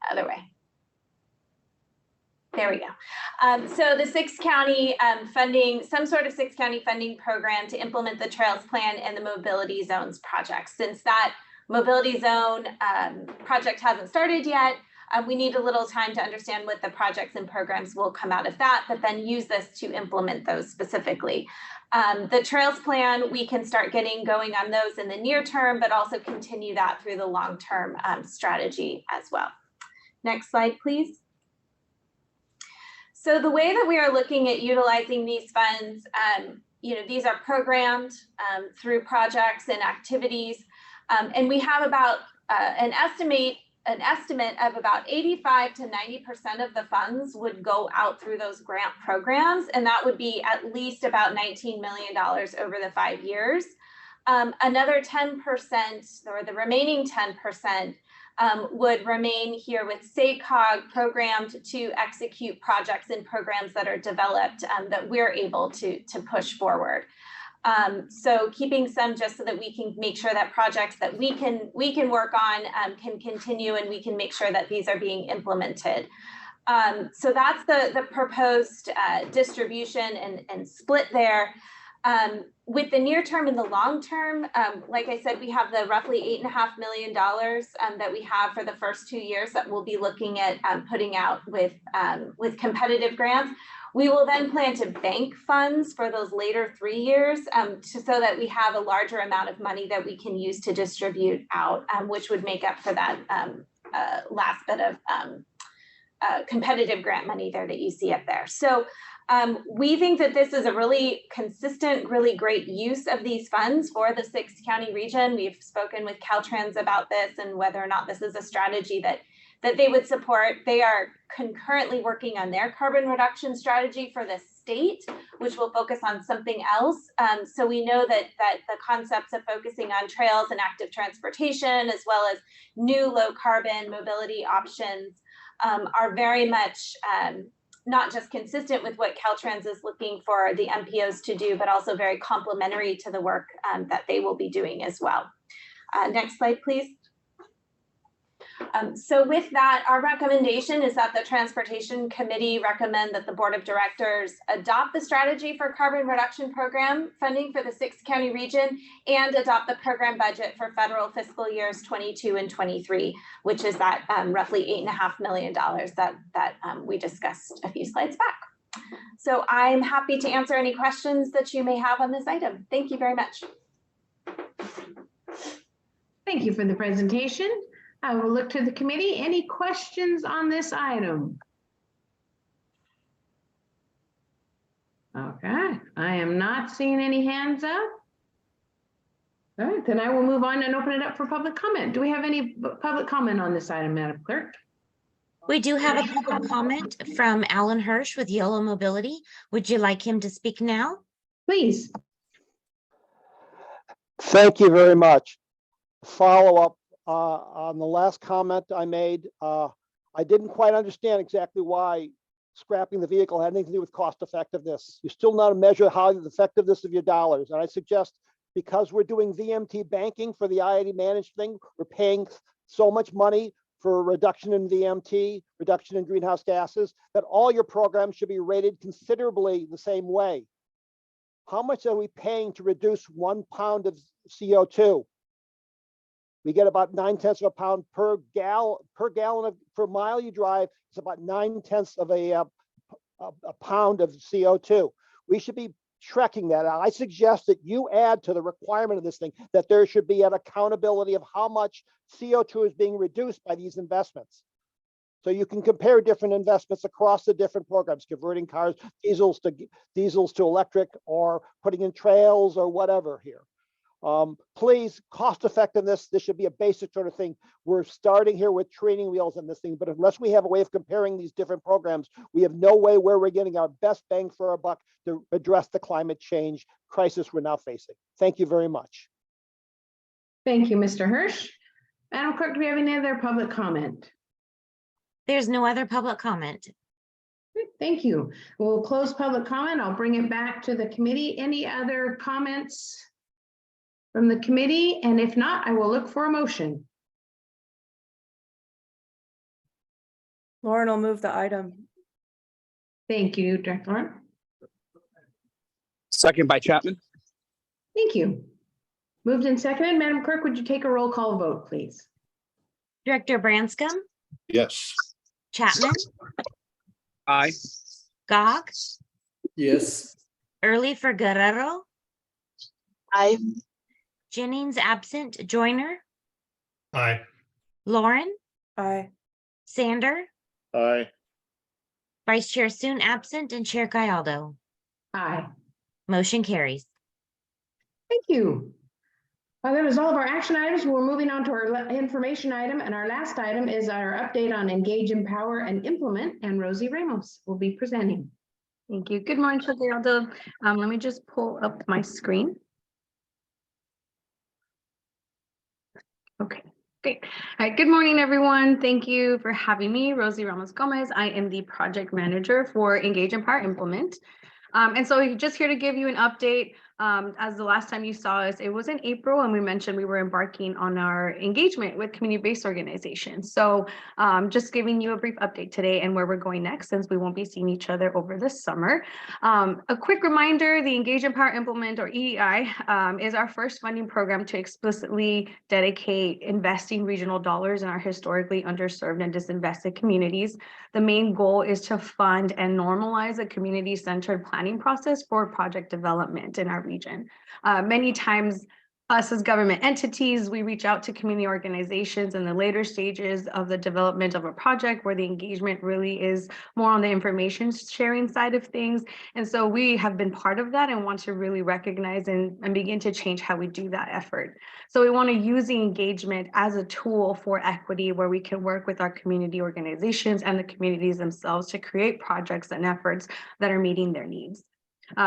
Other way. There we go. So the 6 county funding, some sort of 6 county funding program to implement the trails plan and the mobility zones project. Since that mobility zone project hasn't started yet, we need a little time to understand what the projects and programs will come out of that, but then use this to implement those specifically. The trails plan, we can start getting going on those in the near term, but also continue that through the long-term strategy as well. Next slide, please. So the way that we are looking at utilizing these funds, these are programmed through projects and activities, and we have about an estimate of about 85 to 90% of the funds would go out through those grant programs, and that would be at least about $19 million over the 5 years. Another 10%, or the remaining 10%, would remain here with SACOG, programmed to execute projects and programs that are developed that we're able to push forward. So keeping some just so that we can make sure that projects that we can work on can continue, and we can make sure that these are being implemented. So that's the proposed distribution and split there. With the near term and the long term, like I said, we have the roughly $8.5 million that we have for the first 2 years that we'll be looking at putting out with competitive grants. We will then plan to bank funds for those later 3 years so that we have a larger amount of money that we can use to distribute out, which would make up for that last bit of competitive grant money there that you see up there. So we think that this is a really consistent, really great use of these funds for the 6 county region. We've spoken with Caltrans about this and whether or not this is a strategy that they would support. They are concurrently working on their carbon reduction strategy for the state, which will focus on something else. So we know that the concepts of focusing on trails and active transportation, as well as new low carbon mobility options, are very much not just consistent with what Caltrans is looking for the MPOs to do, but also very complementary to the work that they will be doing as well. Next slide, please. So with that, our recommendation is that the Transportation Committee recommend that the Board of Directors adopt the strategy for carbon reduction program funding for the 6 county region and adopt the program budget for federal fiscal years 22 and 23, which is that roughly $8.5 million that we discussed a few slides back. So I'm happy to answer any questions that you may have on this item. Thank you very much. Thank you for the presentation. I will look to the committee. Any questions on this item? Okay, I am not seeing any hands up. All right, then I will move on and open it up for public comment. Do we have any public comment on this item, Madam Clerk? We do have a public comment from Alan Hirsch with YOLO Mobility. Would you like him to speak now? Please. Thank you very much. Follow up on the last comment I made. I didn't quite understand exactly why scrapping the vehicle had anything to do with cost effectiveness. You still not measure how the effectiveness of your dollars. And I suggest because we're doing VMT banking for the IID managed thing, we're paying so much money for a reduction in VMT, reduction in greenhouse gases, that all your programs should be rated considerably the same way. How much are we paying to reduce 1 pound of CO2? We get about 9/10 of a pound per gallon per mile you drive. It's about 9/10 of a pound of CO2. We should be tracking that. I suggest that you add to the requirement of this thing that there should be an accountability of how much CO2 is being reduced by these investments. So you can compare different investments across the different programs, converting cars, diesels to electric, or putting in trails or whatever here. Please, cost effectiveness, this should be a basic sort of thing. We're starting here with training wheels on this thing, but unless we have a way of comparing these different programs, we have no way where we're getting our best bang for our buck to address the climate change crisis we're now facing. Thank you very much. Thank you, Mr. Hirsch. Madam Clerk, do we have any other public comment? There's no other public comment. Thank you. We'll close public comment. I'll bring it back to the committee. Any other comments from the committee? And if not, I will look for a motion. Lauren will move the item. Thank you, Director Lauren. Second by Chapman. Thank you. Moved and seconded. Madam Clerk, would you take a roll call vote, please? Director Branscombe, Yes. Chapman, Aye. Gog, Yes. Early for Guerrero, Aye. Jennings absent, Joyner, Aye. Lauren, Aye. Sander, Aye. Vice Chair Soon absent, and Chair Gallardo. Aye. Motion carries. Thank you. That is all of our action items. We're moving on to our information item, and our last item is our update on Engage, Empower, and Implement, and Rosie Ramos will be presenting. Thank you. Good morning, Chair Gallardo. Let me just pull up my screen. Okay, great. All right, good morning, everyone. Thank you for having me, Rosie Ramos Gomez. I am the project manager for Engage, Empower, Implement. And so just here to give you an update. As the last time you saw us, it was in April, and we mentioned we were embarking on our engagement with community-based organizations. So just giving you a brief update today and where we're going next, since we won't be seeing each other over this summer. A quick reminder, the Engage, Empower, Implement, or EEI, is our first funding program to explicitly dedicate investing regional dollars in our historically underserved and disinvested communities. The main goal is to fund and normalize a community-centered planning process for project development in our region. Many times, us as government entities, we reach out to community organizations in the later stages of the development of a project where the engagement really is more on the information sharing side of things. And so we have been part of that and want to really recognize and begin to change how we do that effort. So we want to use the engagement as a tool for equity, where we can work with our community organizations and the communities themselves to create projects and efforts that are meeting their needs.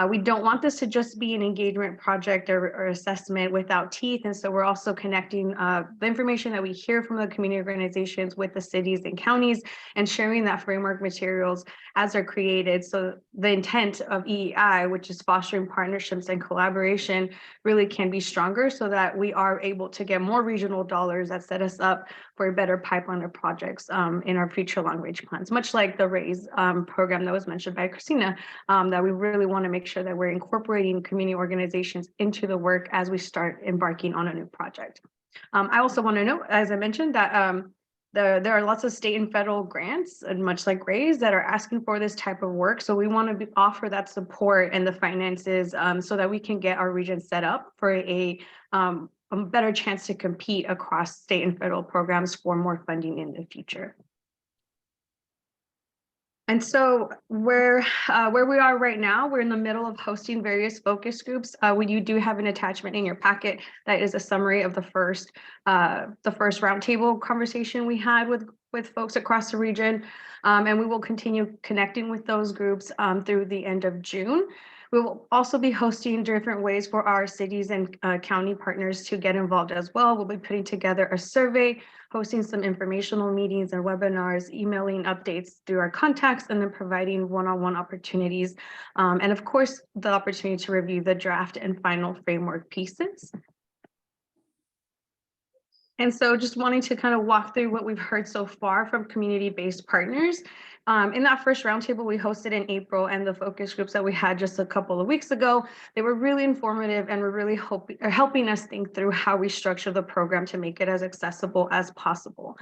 We don't want this to just be an engagement project or assessment without teeth. And so we're also connecting the information that we hear from the community organizations with the cities and counties and sharing that framework materials as they're created. So the intent of EEI, which is fostering partnerships and collaboration, really can be stronger so that we are able to get more regional dollars that set us up for a better pipeline of projects in our future long range plans, much like the RAISE program that was mentioned by Christina, that we really want to make sure that we're incorporating community organizations into the work as we start embarking on a new project. I also want to note, as I mentioned, that there are lots of state and federal grants, and much like RAISE, that are asking for this type of work. So we want to offer that support and the finances so that we can get our region set up for a better chance to compete across state and federal programs for more funding in the future. And so where we are right now, we're in the middle of hosting various focus groups. You do have an attachment in your packet that is a summary of the first roundtable conversation we had with folks across the region. And we will continue connecting with those groups through the end of June. We will also be hosting different ways for our cities and county partners to get involved as well. We'll be putting together a survey, hosting some informational meetings and webinars, emailing updates through our contacts, and then providing one-on-one opportunities. And of course, the opportunity to review the draft and final framework pieces. And so just wanting to kind of walk through what we've heard so far from community-based partners. In that first roundtable we hosted in April and the focus groups that we had just a couple of weeks ago, they were really informative and were really helping us think through how we structure the program to make it as accessible as possible.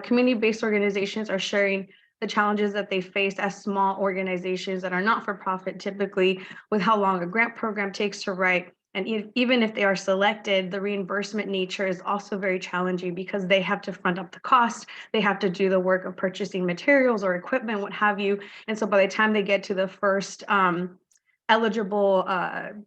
Community-based organizations are sharing the challenges that they face as small organizations that are not for profit, typically with how long a grant program takes to write. And even if they are selected, the reimbursement nature is also very challenging because they have to front up the cost. They have to do the work of purchasing materials or equipment, what have you. And so by the time they get to the first eligible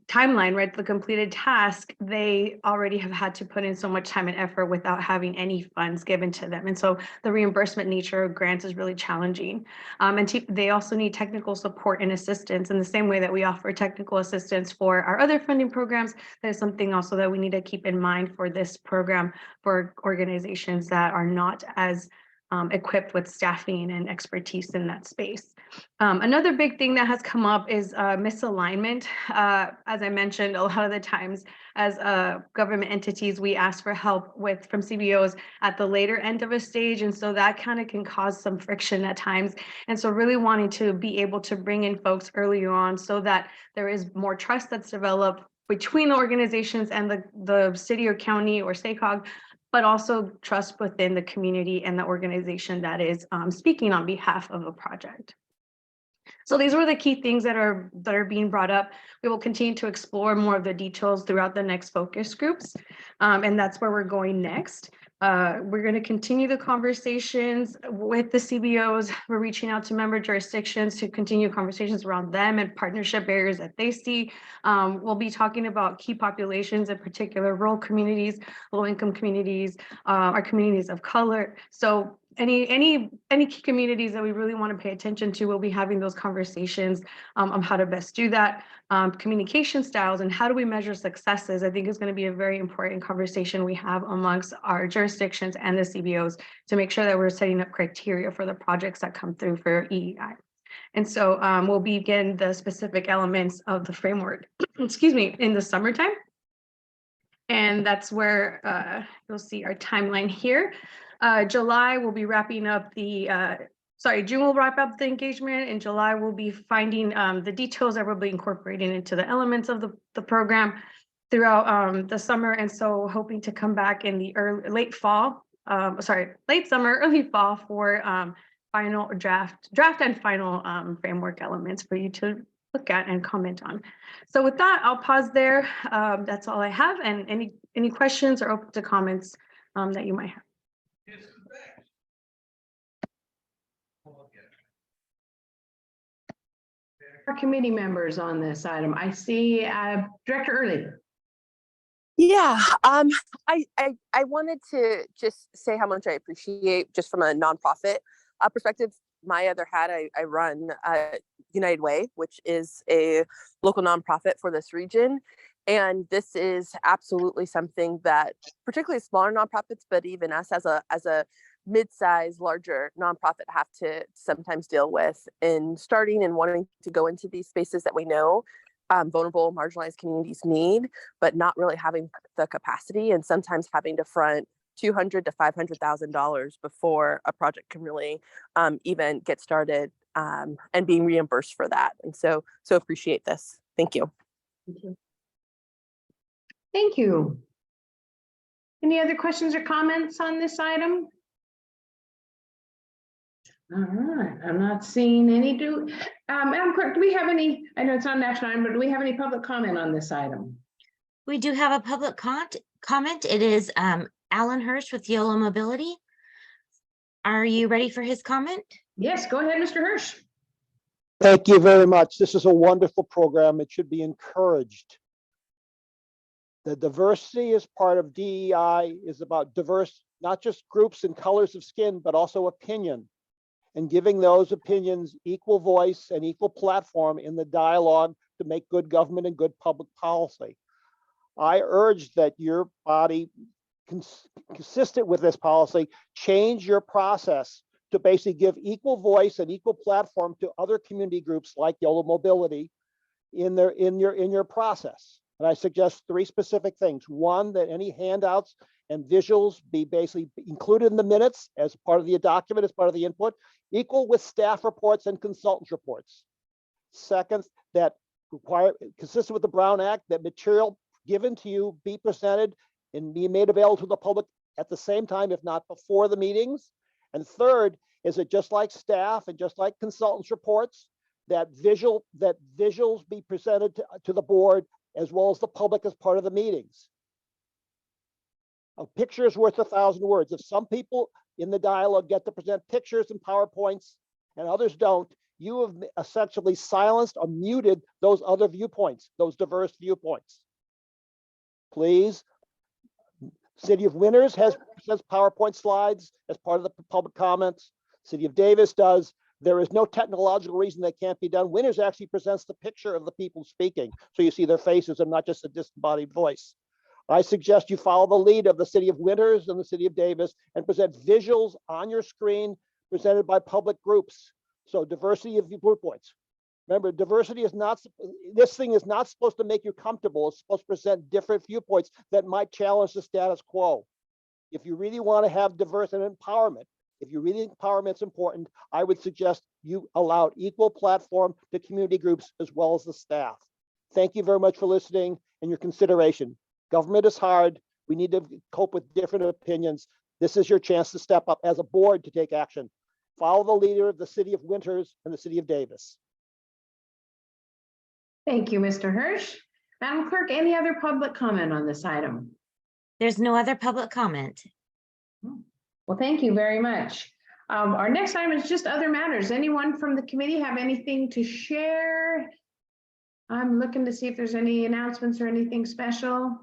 timeline, right, the completed task, they already have had to put in so much time and effort without having any funds given to them. And so the reimbursement nature of grants is really challenging. And they also need technical support and assistance in the same way that we offer technical assistance for our other funding programs. That is something also that we need to keep in mind for this program for organizations that are not as equipped with staffing and expertise in that space. Another big thing that has come up is misalignment. As I mentioned, a lot of the times as government entities, we ask for help from CBOs at the later end of a stage. And so that kind of can cause some friction at times. And so really wanting to be able to bring in folks early on so that there is more trust that's developed between the organizations and the city or county or SACOG, but also trust within the community and the organization that is speaking on behalf of a project. So these were the key things that are being brought up. We will continue to explore more of the details throughout the next focus groups. And that's where we're going next. We're going to continue the conversations with the CBOs. We're reaching out to member jurisdictions to continue conversations around them and partnership barriers that they see. We'll be talking about key populations, in particular rural communities, low-income communities, our communities of color. So any key communities that we really want to pay attention to, we'll be having those conversations on how to best do that. Communication styles and how do we measure successes, I think is going to be a very important conversation we have amongst our jurisdictions and the CBOs to make sure that we're setting up criteria for the projects that come through for EEI. And so we'll begin the specific elements of the framework, excuse me, in the summertime. And that's where you'll see our timeline here. July, we'll be wrapping up June will wrap up the engagement. In July, we'll be finding the details that we'll be incorporating into the elements of the program throughout the summer. And so hoping to come back in the late summer, early fall for final draft and final framework elements for you to look at and comment on. So with that, I'll pause there. That's all I have. And any questions or open to comments that you might have. Our committee members on this item. I see Director Early. Yeah, I wanted to just say how much I appreciate, just from a nonprofit perspective, my other hat, I run United Way, which is a local nonprofit for this region. And this is absolutely something that particularly smaller nonprofits, but even us as a mid-sized, larger nonprofit have to sometimes deal with in starting and wanting to go into these spaces that we know vulnerable, marginalized communities need, but not really having the capacity, and sometimes having to front $200,000 to $500,000 before a project can really even get started, and being reimbursed for that. And so appreciate this. Thank you. Thank you. Thank you. Any other questions or comments on this item? All right, I'm not seeing any. Madam Clerk, do we have any, I know it's not an action item, but do we have any public comment on this item? We do have a public comment. It is Alan Hirsch with YOLO Mobility. Are you ready for his comment? Yes, go ahead, Mr. Hirsch. Thank you very much. This is a wonderful program. It should be encouraged. The diversity as part of DEI is about diverse, not just groups and colors of skin, but also opinion, and giving those opinions equal voice and equal platform in the dialogue to make good government and good public policy. I urge that your body, consistent with this policy, change your process to basically give equal voice and equal platform to other community groups like YOLO Mobility in your process. And I suggest three specific things. One, that any handouts and visuals be basically included in the minutes as part of the document, as part of the input, equal with staff reports and consultants reports. Second, that consistent with the Brown Act, that material given to you be presented and be made available to the public at the same time, if not before the meetings. And third, is that just like staff and just like consultants reports, that visuals be presented to the board as well as the public as part of the meetings. A picture is worth 1,000 words. If some people in the dialogue get to present pictures and PowerPoints and others don't, you have essentially silenced or muted those other viewpoints, those diverse viewpoints. Please, City of Winters presents PowerPoint slides as part of the public comments. City of Davis does. There is no technological reason that can't be done. Winters actually presents the picture of the people speaking, so you see their faces and not just a disembodied voice. I suggest you follow the lead of the City of Winters and the City of Davis and present visuals on your screen presented by public groups. So diversity of viewpoints. Remember, diversity is not, this thing is not supposed to make you comfortable. It's supposed to present different viewpoints that might challenge the status quo. If you really want to have diversity and empowerment, if you really think empowerment's important, I would suggest you allow equal platform to community groups as well as the staff. Thank you very much for listening and your consideration. Government is hard. We need to cope with different opinions. This is your chance to step up as a board to take action. Follow the leader of the City of Winters and the City of Davis. Thank you, Mr. Hirsch. Madam Clerk, any other public comment on this item? There's no other public comment. Well, thank you very much. Our next item is just other matters. Anyone from the committee have anything to share? I'm looking to see if there's any announcements or anything special.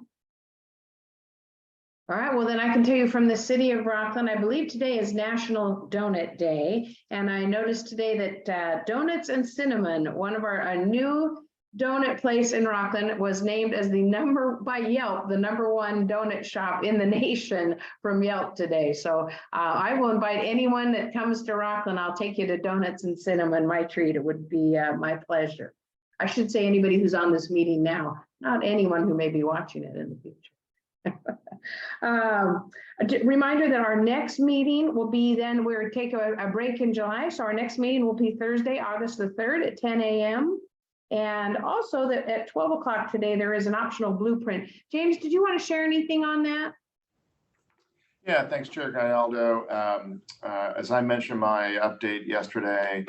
All right, well then I can tell you from the City of Rockland, I believe today is National Donut Day. And I noticed today that Donuts and Cinnamon, one of our new donut place in Rockland, was named as by Yelp, the #1 donut shop in the nation from Yelp today. So I will invite anyone that comes to Rockland. I'll take you to Donuts and Cinnamon, my treat. It would be my pleasure. I should say anybody who's on this meeting now, not anyone who may be watching it in the future. A reminder that our next meeting will be then we'll take a break in July. So our next meeting will be Thursday, August the 3rd at 10 a.m. And also that at 12 o'clock today, there is an optional blueprint. James, did you want to share anything on that? Yeah, thanks, Chair Gallardo. As I mentioned my update yesterday,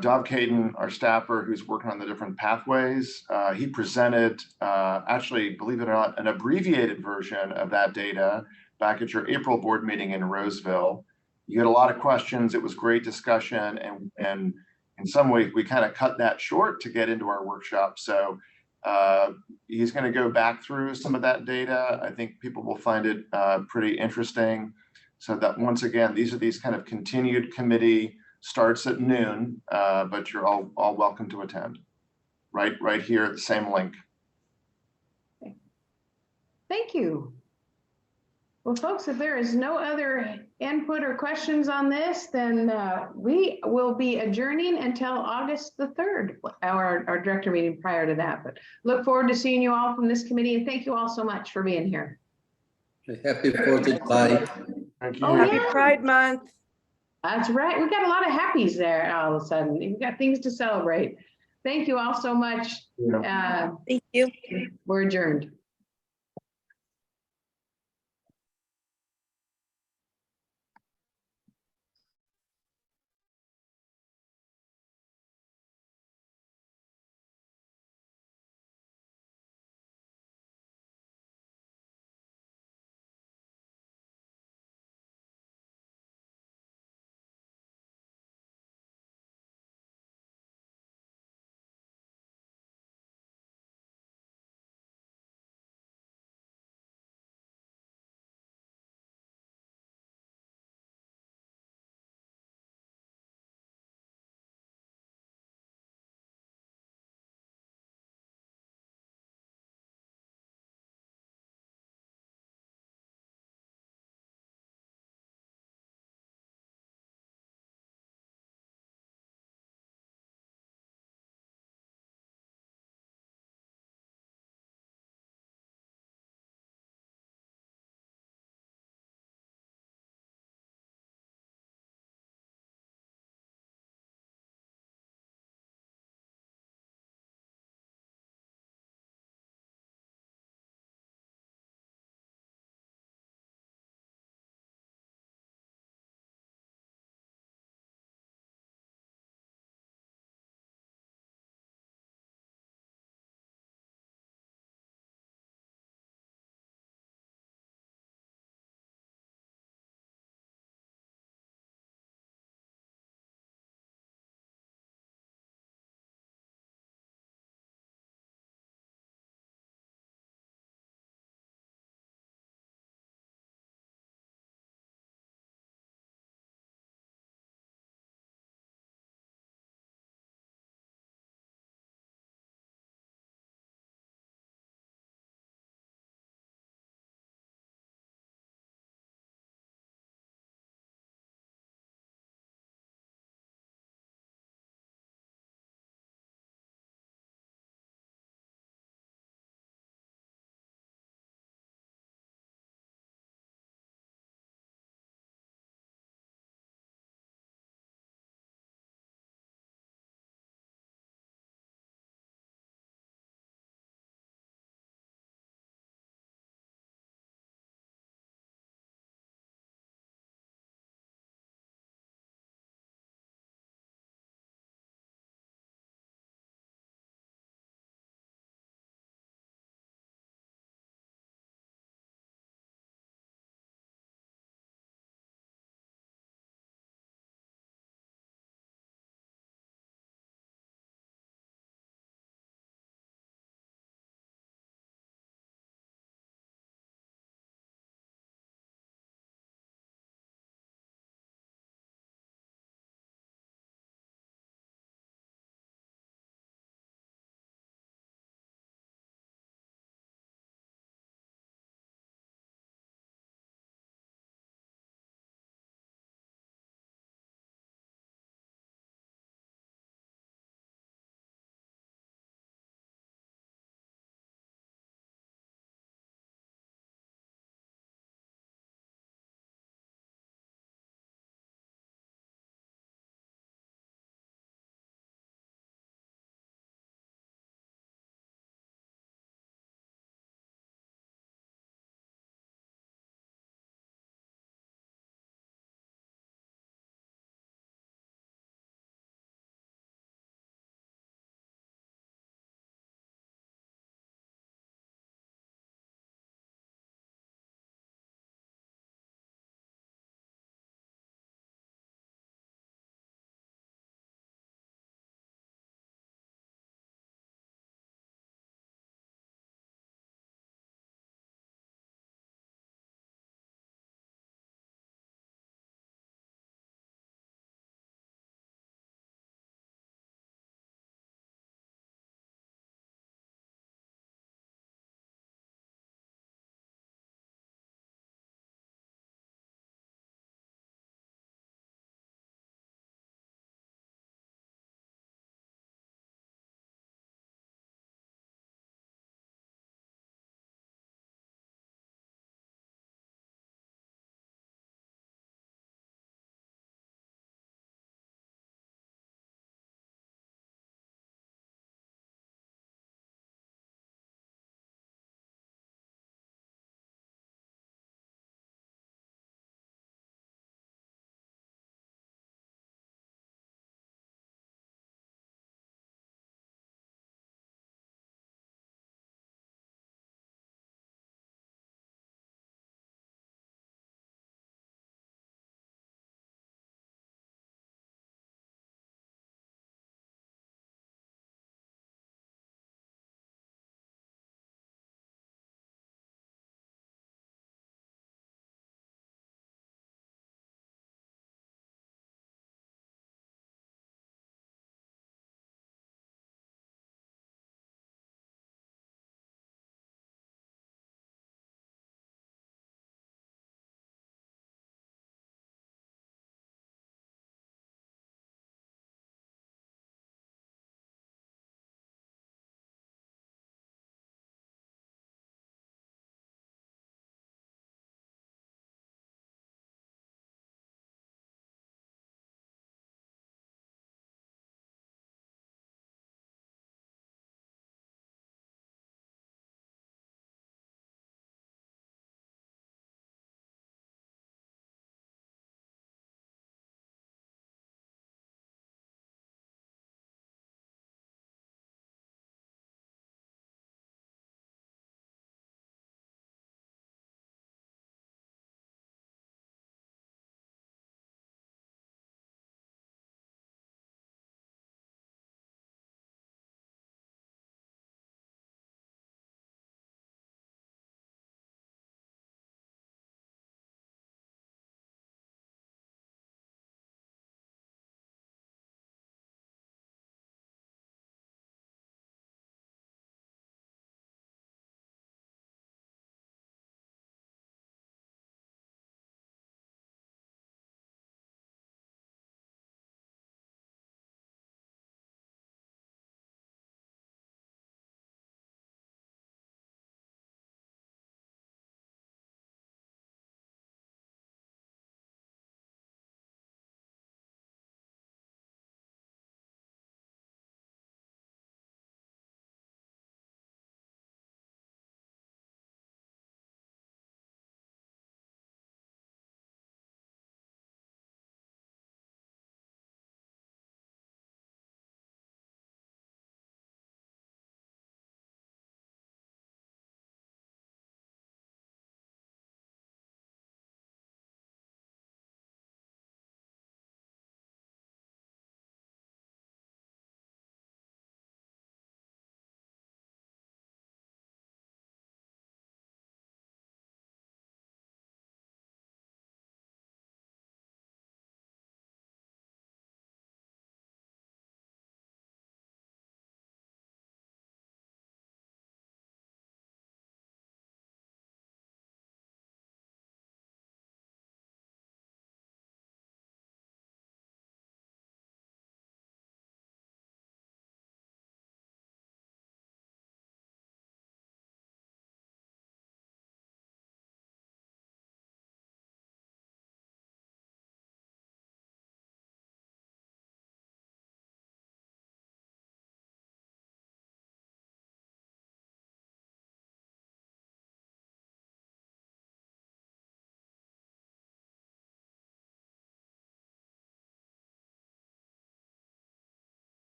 Dov Caden, our staffer who's working on the different pathways, he presented, actually, believe it or not, an abbreviated version of that data back at your April board meeting in Roseville. You had a lot of questions. It was great discussion. And in some ways, we kind of cut that short to get into our workshop. So he's going to go back through some of that data. I think people will find it pretty interesting. So that once again, these are these kind of continued committee starts at noon, but you're all welcome to attend. Right here at the same link. Thank you. Well, folks, if there is no other input or questions on this, then we will be adjourning until August the 3rd, our director meeting prior to that. But look forward to seeing you all from this committee, and thank you all so much for being here. Happy 4th of July. Thank you. Oh, Happy yeah. Pride Month. That's right. We've got a lot of happies there all of a sudden. We've got things to celebrate. Thank you all so much. Thank you. We're adjourned.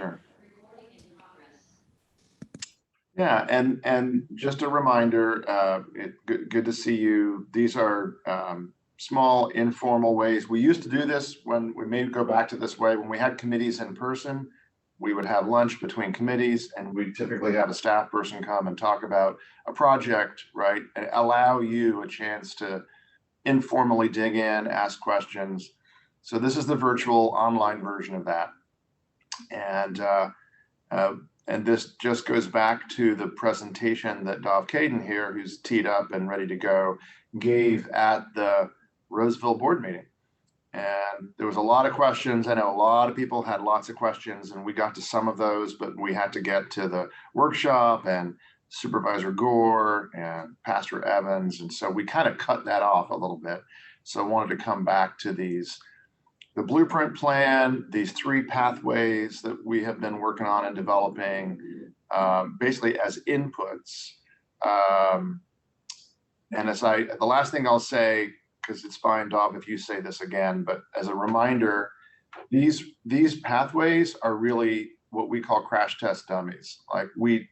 Sure. Yeah, and just a reminder, good to see you. These are small informal ways. We used to do this when we may go back to this way when we had committees in person. We would have lunch between committees, and we typically have a staff person come and talk about a project, right? And allow you a chance to informally dig in, ask questions. So this is the virtual online version of that. And this just goes back to the presentation that Dov Caden here, who's teed up and ready to go, gave at the Roseville board meeting. And there was a lot of questions. I know a lot of people had lots of questions, and we got to some of those, but we had to get to the workshop and Supervisor Gore and Pastor Evans. And so we kind of cut that off a little bit. So I wanted to come back to these. The blueprint plan, these 3 pathways that we have been working on and developing, basically as inputs. And the last thing I'll say, because it's fine, Dov, if you say this again, but as a reminder, these pathways are really what we call crash test dummies. Like we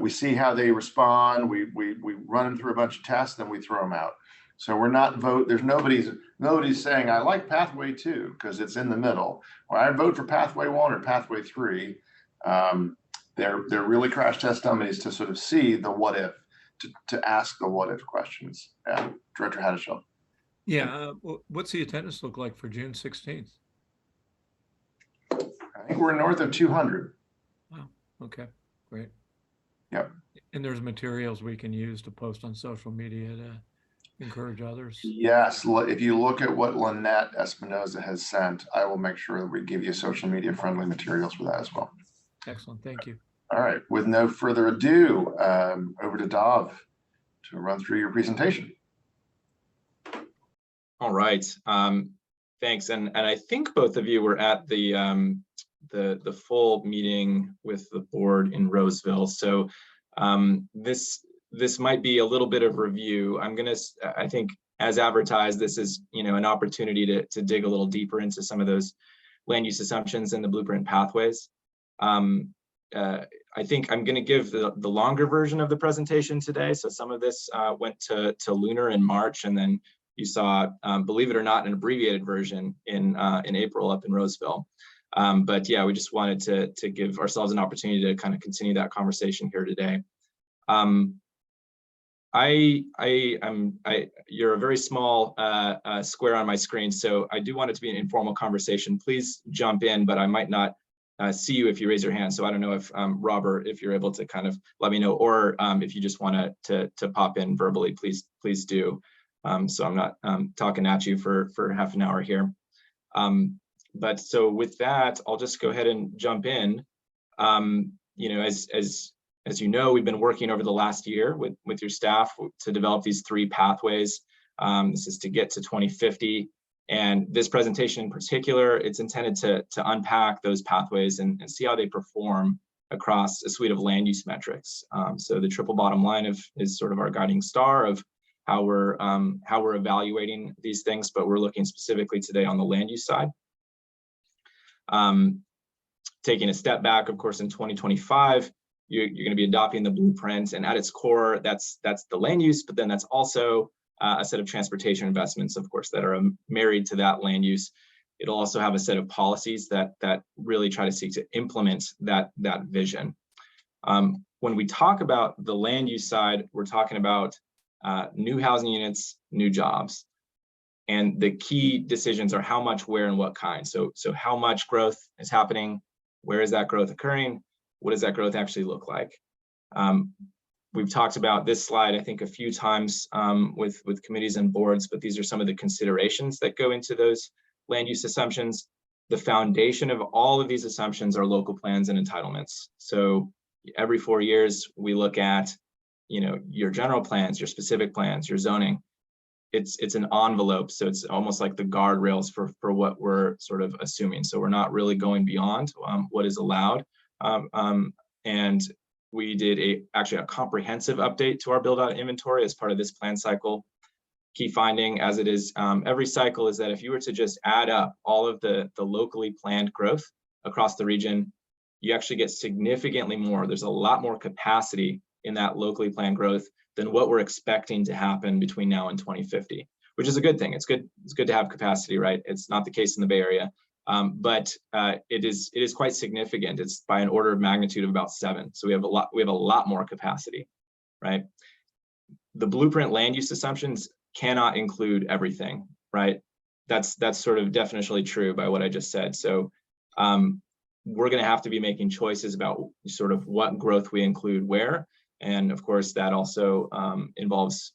see how they respond, we run them through a bunch of tests, then we throw them out. So we're not there's nobody's saying I like pathway 2 because it's in the middle, or I vote for pathway 1 or pathway 3. They're really crash test dummies to sort of see the what if, to ask the what if questions. Director Haddishell. Yeah, what's the attendance look like for June 16th? I think we're north of 200. Wow, okay, great. Yep. And there's materials we can use to post on social media to encourage others. Yes, if you look at what Lynette Espinoza has sent, I will make sure that we give you social media friendly materials for that as well. Excellent, thank you. All right, with no further ado, over to Dov to run through your presentation. All right, thanks. And I think both of you were at the full meeting with the board in Roseville. So this might be a little bit of review. I think as advertised, this is, an opportunity to dig a little deeper into some of those land use assumptions and the blueprint pathways. I think I'm going to give the longer version of the presentation today. So some of this went to Lunar in March, and then you saw, believe it or not, an abbreviated version in April up in Roseville. But yeah, we just wanted to give ourselves an opportunity to kind of continue that conversation here today. You're a very small square on my screen, so I do want it to be an informal conversation. Please jump in, but I might not see you if you raise your hand. So I don't know if Robert, if you're able to kind of let me know, or if you just want to pop in verbally, please do. So I'm not talking at you for half an hour here. But so with that, I'll just go ahead and jump in. As you know, we've been working over the last year with your staff to develop these 3 pathways. This is to get to 2050. And this presentation in particular, it's intended to unpack those pathways and see how they perform across a suite of land use metrics. So the triple bottom line is sort of our guiding star of how we're evaluating these things, but we're looking specifically today on the land use side. Taking a step back, of course, in 2025, you're going to be adopting the blueprint, and at its core, that's the land use, but then that's also a set of transportation investments, of course, that are married to that land use. It'll also have a set of policies that really try to seek to implement that vision. When we talk about the land use side, we're talking about new housing units, new jobs. And the key decisions are how much, where, and what kind. So how much growth is happening? Where is that growth occurring? What does that growth actually look like? We've talked about this slide, I think, a few times with committees and boards, but these are some of the considerations that go into those land use assumptions. The foundation of all of these assumptions are local plans and entitlements. So every 4 years, we look at, your general plans, your specific plans, your zoning. It's an envelope, so it's almost like the guardrails for what we're sort of assuming. So we're not really going beyond what is allowed. And we did actually a comprehensive update to our build out inventory as part of this plan cycle. Key finding, as it is every cycle, is that if you were to just add up all of the locally planned growth across the region, you actually get significantly more. There's a lot more capacity in that locally planned growth than what we're expecting to happen between now and 2050, which is a good thing. It's good to have capacity, right? It's not the case in the Bay Area, but it is quite significant. It's by an order of magnitude of about 7. So we have a lot more capacity, right? The blueprint land use assumptions cannot include everything, right? That's sort of definitionally true by what I just said. So we're going to have to be making choices about sort of what growth we include where. And of course, that also involves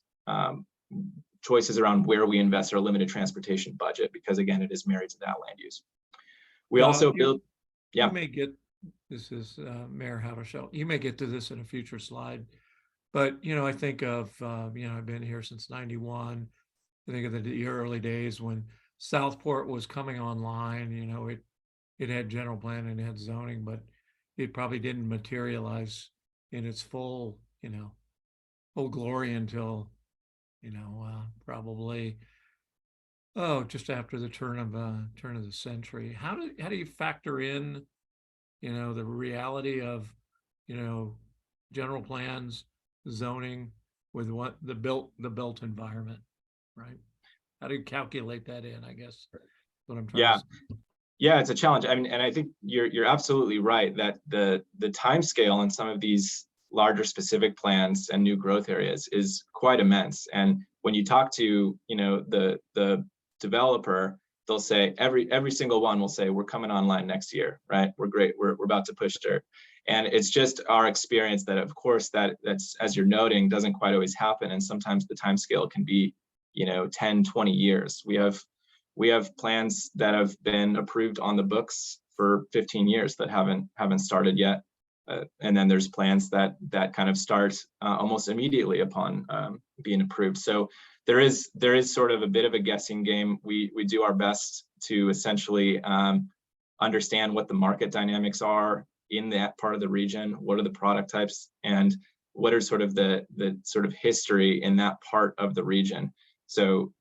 choices around where we invest our limited transportation budget, because again, it is married to that land use. We also build, You may get, this is Mayor Havishell, you may get to this in a future slide, but, you know, I think of, you know, I've been here since 91. I think of the early days when Southport was coming online, you know, it had general plan and it had zoning, but it probably didn't materialize in its full, you know, full glory until, you know, probably, just after the turn of the century. How do you factor in, you know, the reality of, you know, general plans, zoning with what the built environment, right? How do you calculate that in, I guess, what I'm trying to say. Yeah, it's a challenge. I mean, and I think you're absolutely right that the time scale in some of these larger specific plans and new growth areas is quite immense. And when you talk to, you know, the developer, they'll say every single one will say, we're coming online next year, right? We're great. We're about to push dirt. And it's just our experience that, of course, that's, as you're noting, doesn't quite always happen. And sometimes the time scale can be, you know, 10, 20 years. We have plans that have been approved on the books for 15 years that haven't started yet. And then there's plans that kind of start almost immediately upon being approved. So there is sort of a bit of a guessing game. We do our best to essentially understand what the market dynamics are in that part of the region, what are the product types, and what are sort of the sort of history in that part of the region. So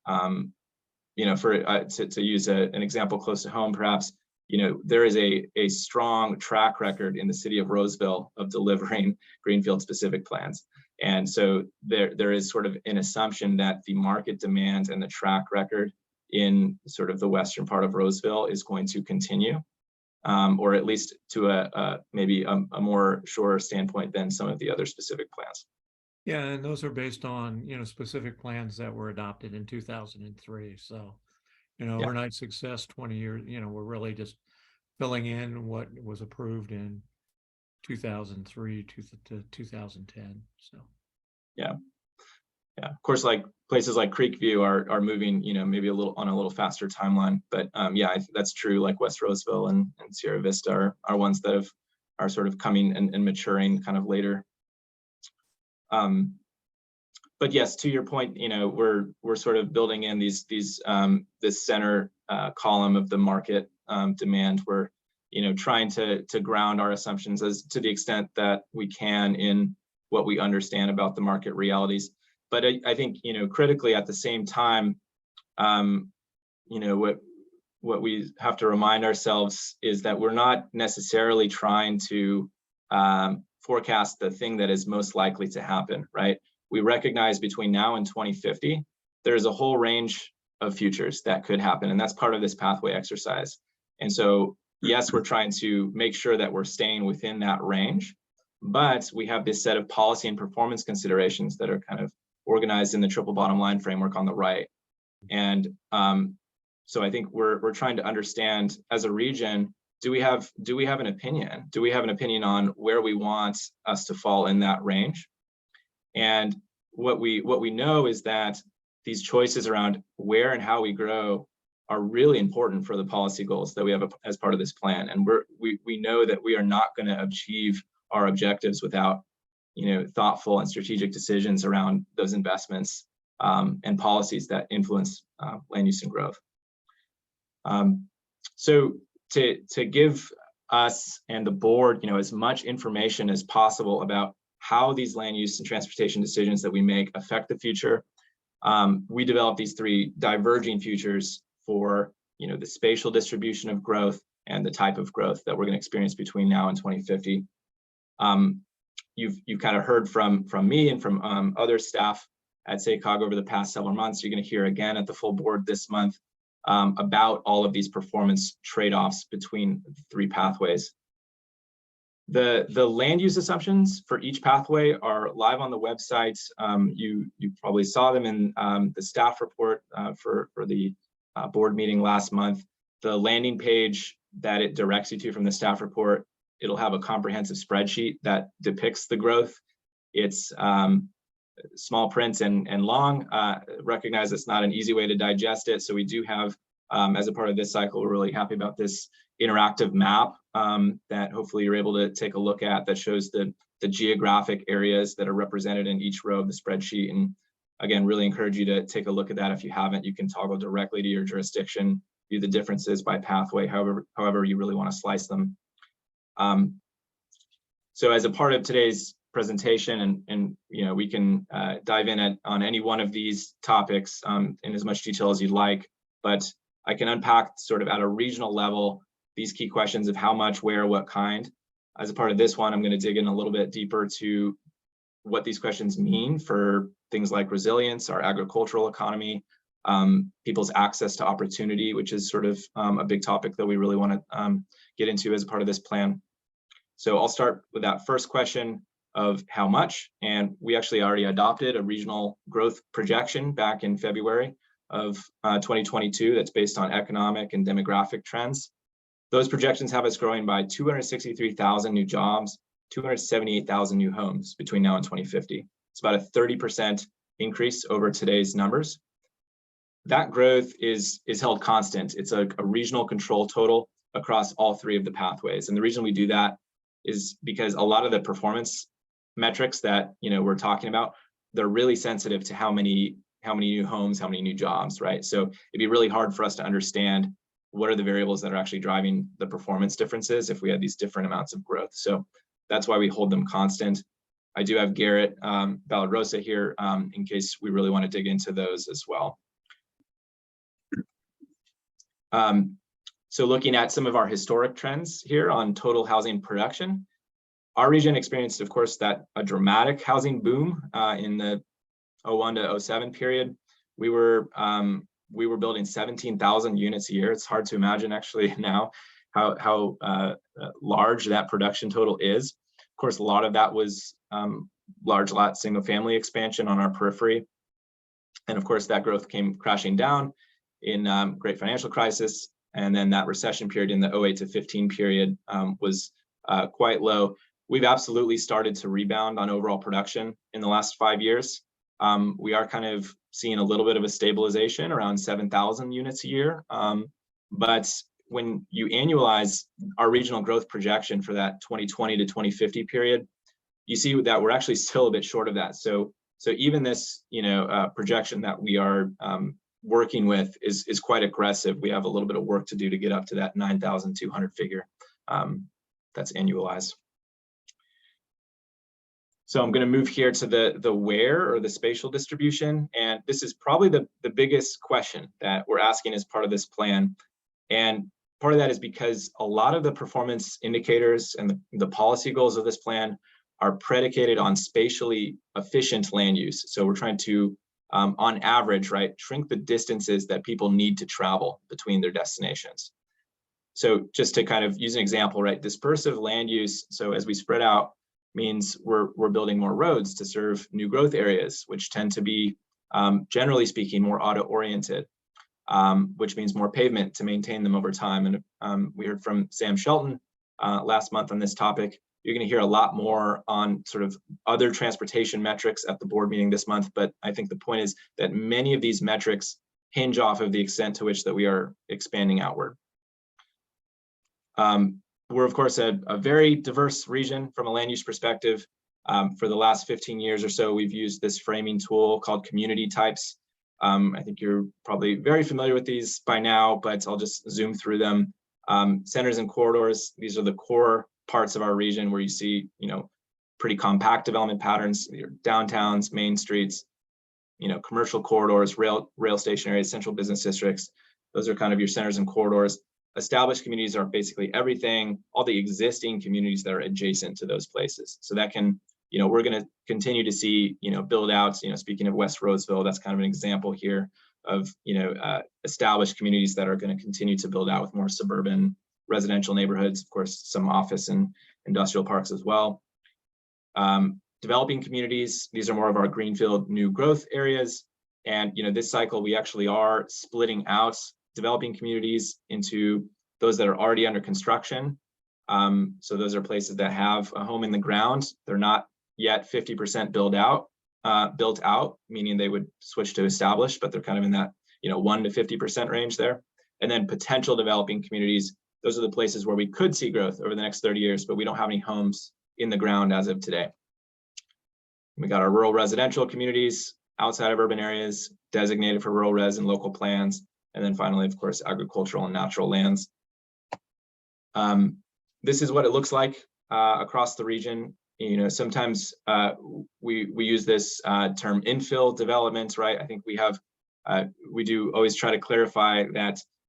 you know, for to use an example close to home, perhaps, you know, there is a strong track record in the city of Roseville of delivering greenfield specific plans. And so there is sort of an assumption that the market demand and the track record in sort of the western part of Roseville is going to continue, or at least to maybe a more sure standpoint than some of the other specific plans. Yeah, and those are based on, you know, specific plans that were adopted in 2003. So, you know, overnight success, 20 years, you know, we're really just filling in what was approved in 2003 to 2010. So, yeah. Of course, like places like Creekview are moving, you know, maybe a little faster timeline. But yeah, that's true. Like West Roseville and Sierra Vista are ones that are sort of coming and maturing kind of later. But yes, to your point, you know, we're sort of building in this center column of the market demand. We're, you know, trying to ground our assumptions as to the extent that we can in what we understand about the market realities. But I think, you know, critically at the same time, you know, what we have to remind ourselves is that we're not necessarily trying to forecast the thing that is most likely to happen, right? We recognize between now and 2050, there's a whole range of futures that could happen, and that's part of this pathway exercise. And so, yes, we're trying to make sure that we're staying within that range, but we have this set of policy and performance considerations that are kind of organized in the triple bottom line framework on the right. And so I think we're trying to understand as a region, do we have an opinion? Do we have an opinion on where we want us to fall in that range? And what we know is that these choices around where and how we grow are really important for the policy goals that we have as part of this plan. And we know that we are not going to achieve our objectives without, you know, thoughtful and strategic decisions around those investments and policies that influence land use and growth. So to give us and the board, you know, as much information as possible about how these land use and transportation decisions that we make affect the future, we developed these 3 diverging futures for, you know, the spatial distribution of growth and the type of growth that we're going to experience between now and 2050. You've kind of heard from me and from other staff at SACOG over the past several months. You're going to hear again at the full board this month about all of these performance trade-offs between the three pathways. The land use assumptions for each pathway are live on the website. You probably saw them in the staff report for the board meeting last month. The landing page that it directs you to from the staff report, it'll have a comprehensive spreadsheet that depicts the growth. It's small print and long. Recognize it's not an easy way to digest it. So we do have, as a part of this cycle, we're really happy about this interactive map that hopefully you're able to take a look at, that shows the geographic areas that are represented in each row of the spreadsheet. And again, really encourage you to take a look at that. If you haven't, you can toggle directly to your jurisdiction, view the differences by pathway, however you really want to slice them. So as a part of today's presentation, and we can dive in on any one of these topics in as much detail as you'd like, but I can unpack sort of at a regional level these key questions of how much, where, what kind. As a part of this one, I'm going to dig in a little bit deeper to what these questions mean for things like resilience, our agricultural economy, people's access to opportunity, which is sort of a big topic that we really want to get into as a part of this plan. So I'll start with that first question of how much, and we actually already adopted a regional growth projection back in February of 2022 that's based on economic and demographic trends. Those projections have us growing by 263,000 new jobs, 278,000 new homes between now and 2050. It's about a 30% increase over today's numbers. That growth is held constant. It's a regional control total across all three of the pathways. And the reason we do that is because a lot of the performance metrics that we're talking about, they're really sensitive to how many new homes, how many new jobs, right? So it'd be really hard for us to understand what are the variables that are actually driving the performance differences if we had these different amounts of growth. So that's why we hold them constant. I do have Garrett Ballard-Rosa here in case we really want to dig into those as well. So looking at some of our historic trends here on total housing production, our region experienced, of course, a dramatic housing boom in the 01 to 07 period. We were building 17,000 units a year. It's hard to imagine actually now how large that production total is. Of course, a lot of that was large lot single family expansion on our periphery. And of course, that growth came crashing down in great financial crisis. And then that recession period in the 08 to 15 period was quite low. We've absolutely started to rebound on overall production in the last 5 years. We are kind of seeing a little bit of a stabilization around 7,000 units a year. But when you annualize our regional growth projection for that 2020 to 2050 period, you see that we're actually still a bit short of that. So even this, projection that we are working with is quite aggressive. We have a little bit of work to do to get up to that 9,200 figure that's annualized. So I'm going to move here to the where, or the spatial distribution. And this is probably the biggest question that we're asking as part of this plan. And part of that is because a lot of the performance indicators and the policy goals of this plan are predicated on spatially efficient land use. So we're trying to, on average, right, shrink the distances that people need to travel between their destinations. So just to kind of use an example, right, dispersive land use. So as we spread out, means we're building more roads to serve new growth areas, which tend to be, generally speaking, more auto-oriented, which means more pavement to maintain them over time. And we heard from Sam Shelton last month on this topic. You're going to hear a lot more on sort of other transportation metrics at the board meeting this month. But I think the point is that many of these metrics hinge off of the extent to which that we are expanding outward. We're, of course, a very diverse region from a land use perspective. For the last 15 years or so, we've used this framing tool called community types. I think you're probably very familiar with these by now, but I'll just zoom through them. Centers and corridors, these are the core parts of our region where you see, pretty compact development patterns, your downtowns, main streets, commercial corridors, rail station areas, central business districts. Those are kind of your centers and corridors. established communities are basically everything, all the existing communities that are adjacent to those places. So that can, we're going to continue to see, build outs, speaking of West Roseville, that's kind of an example here of, established communities that are going to continue to build out with more suburban residential neighborhoods, of course, some office and industrial parks as well. Developing communities, these are more of our greenfield new growth areas. And, this cycle, we actually are splitting out developing communities into those that are already under construction. So those are places that have a home in the ground. They're not yet 50% built out, meaning they would switch to established, but they're kind of in that 1 to 50% range there. And then potential developing communities, those are the places where we could see growth over the next 30 years, but we don't have any homes in the ground as of today. We got our rural residential communities outside of urban areas designated for rural res and local plans. And then finally, of course, agricultural and natural lands. This is what it looks like across the region. Sometimes we use this term infill development, right? I think we do always try to clarify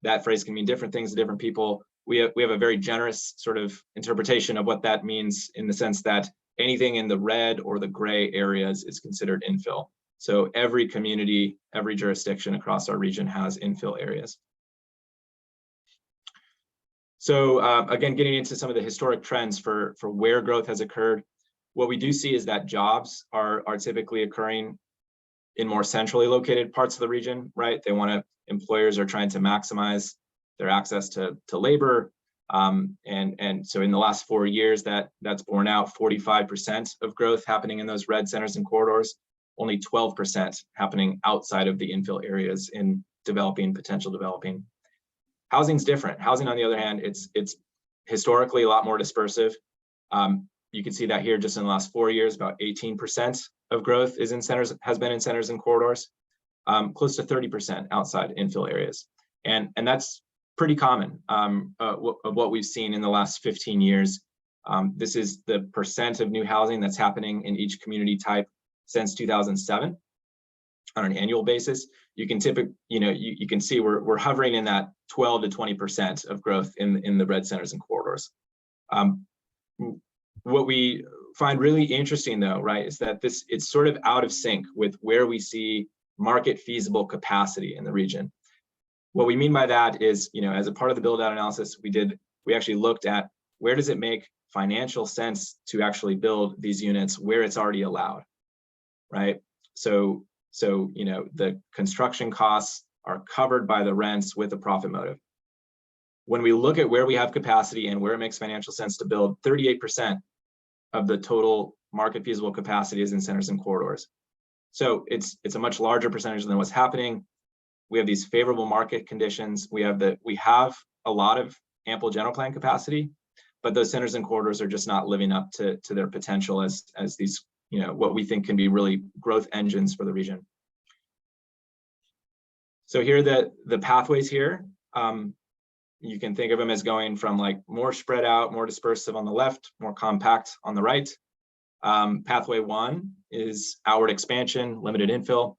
that phrase can mean different things to different people. We have a very generous sort of interpretation of what that means, in the sense that anything in the red or the gray areas is considered infill. So every community, every jurisdiction across our region has infill areas. So again, getting into some of the historic trends for where growth has occurred, what we do see is that jobs are typically occurring in more centrally located parts of the region, right? Employers are trying to maximize their access to labor. And so in the last 4 years, that's borne out 45% of growth happening in those red centers and corridors, only 12% happening outside of the infill areas in potential developing. Housing's different. Housing, on the other hand, it's historically a lot more dispersive. You can see that here just in the last 4 years, about 18% of growth has been in centers and corridors, close to 30% outside infill areas. And that's pretty common of what we've seen in the last 15 years. This is the percent of new housing that's happening in each community type since 2007 on an annual basis. You can you can see we're hovering in that 12 to 20% of growth in the red centers and corridors. What we find really interesting, though, right, is that it's sort of out of sync with where we see market feasible capacity in the region. What we mean by that is, as a part of the build out analysis we actually looked at where does it make financial sense to actually build these units where it's already allowed, right? So the construction costs are covered by the rents with a profit motive. When we look at where we have capacity and where it makes financial sense to build, 38% of the total market feasible capacity is in centers and corridors. So it's a much larger percentage than what's happening. We have these favorable market conditions. We have a lot of ample general plan capacity, but those centers and corridors are just not living up to their potential as these, what we think can be really growth engines for the region. So here are the pathways here. You can think of them as going from like more spread out, more dispersive on the left, more compact on the right. Pathway 1 is outward expansion, limited infill.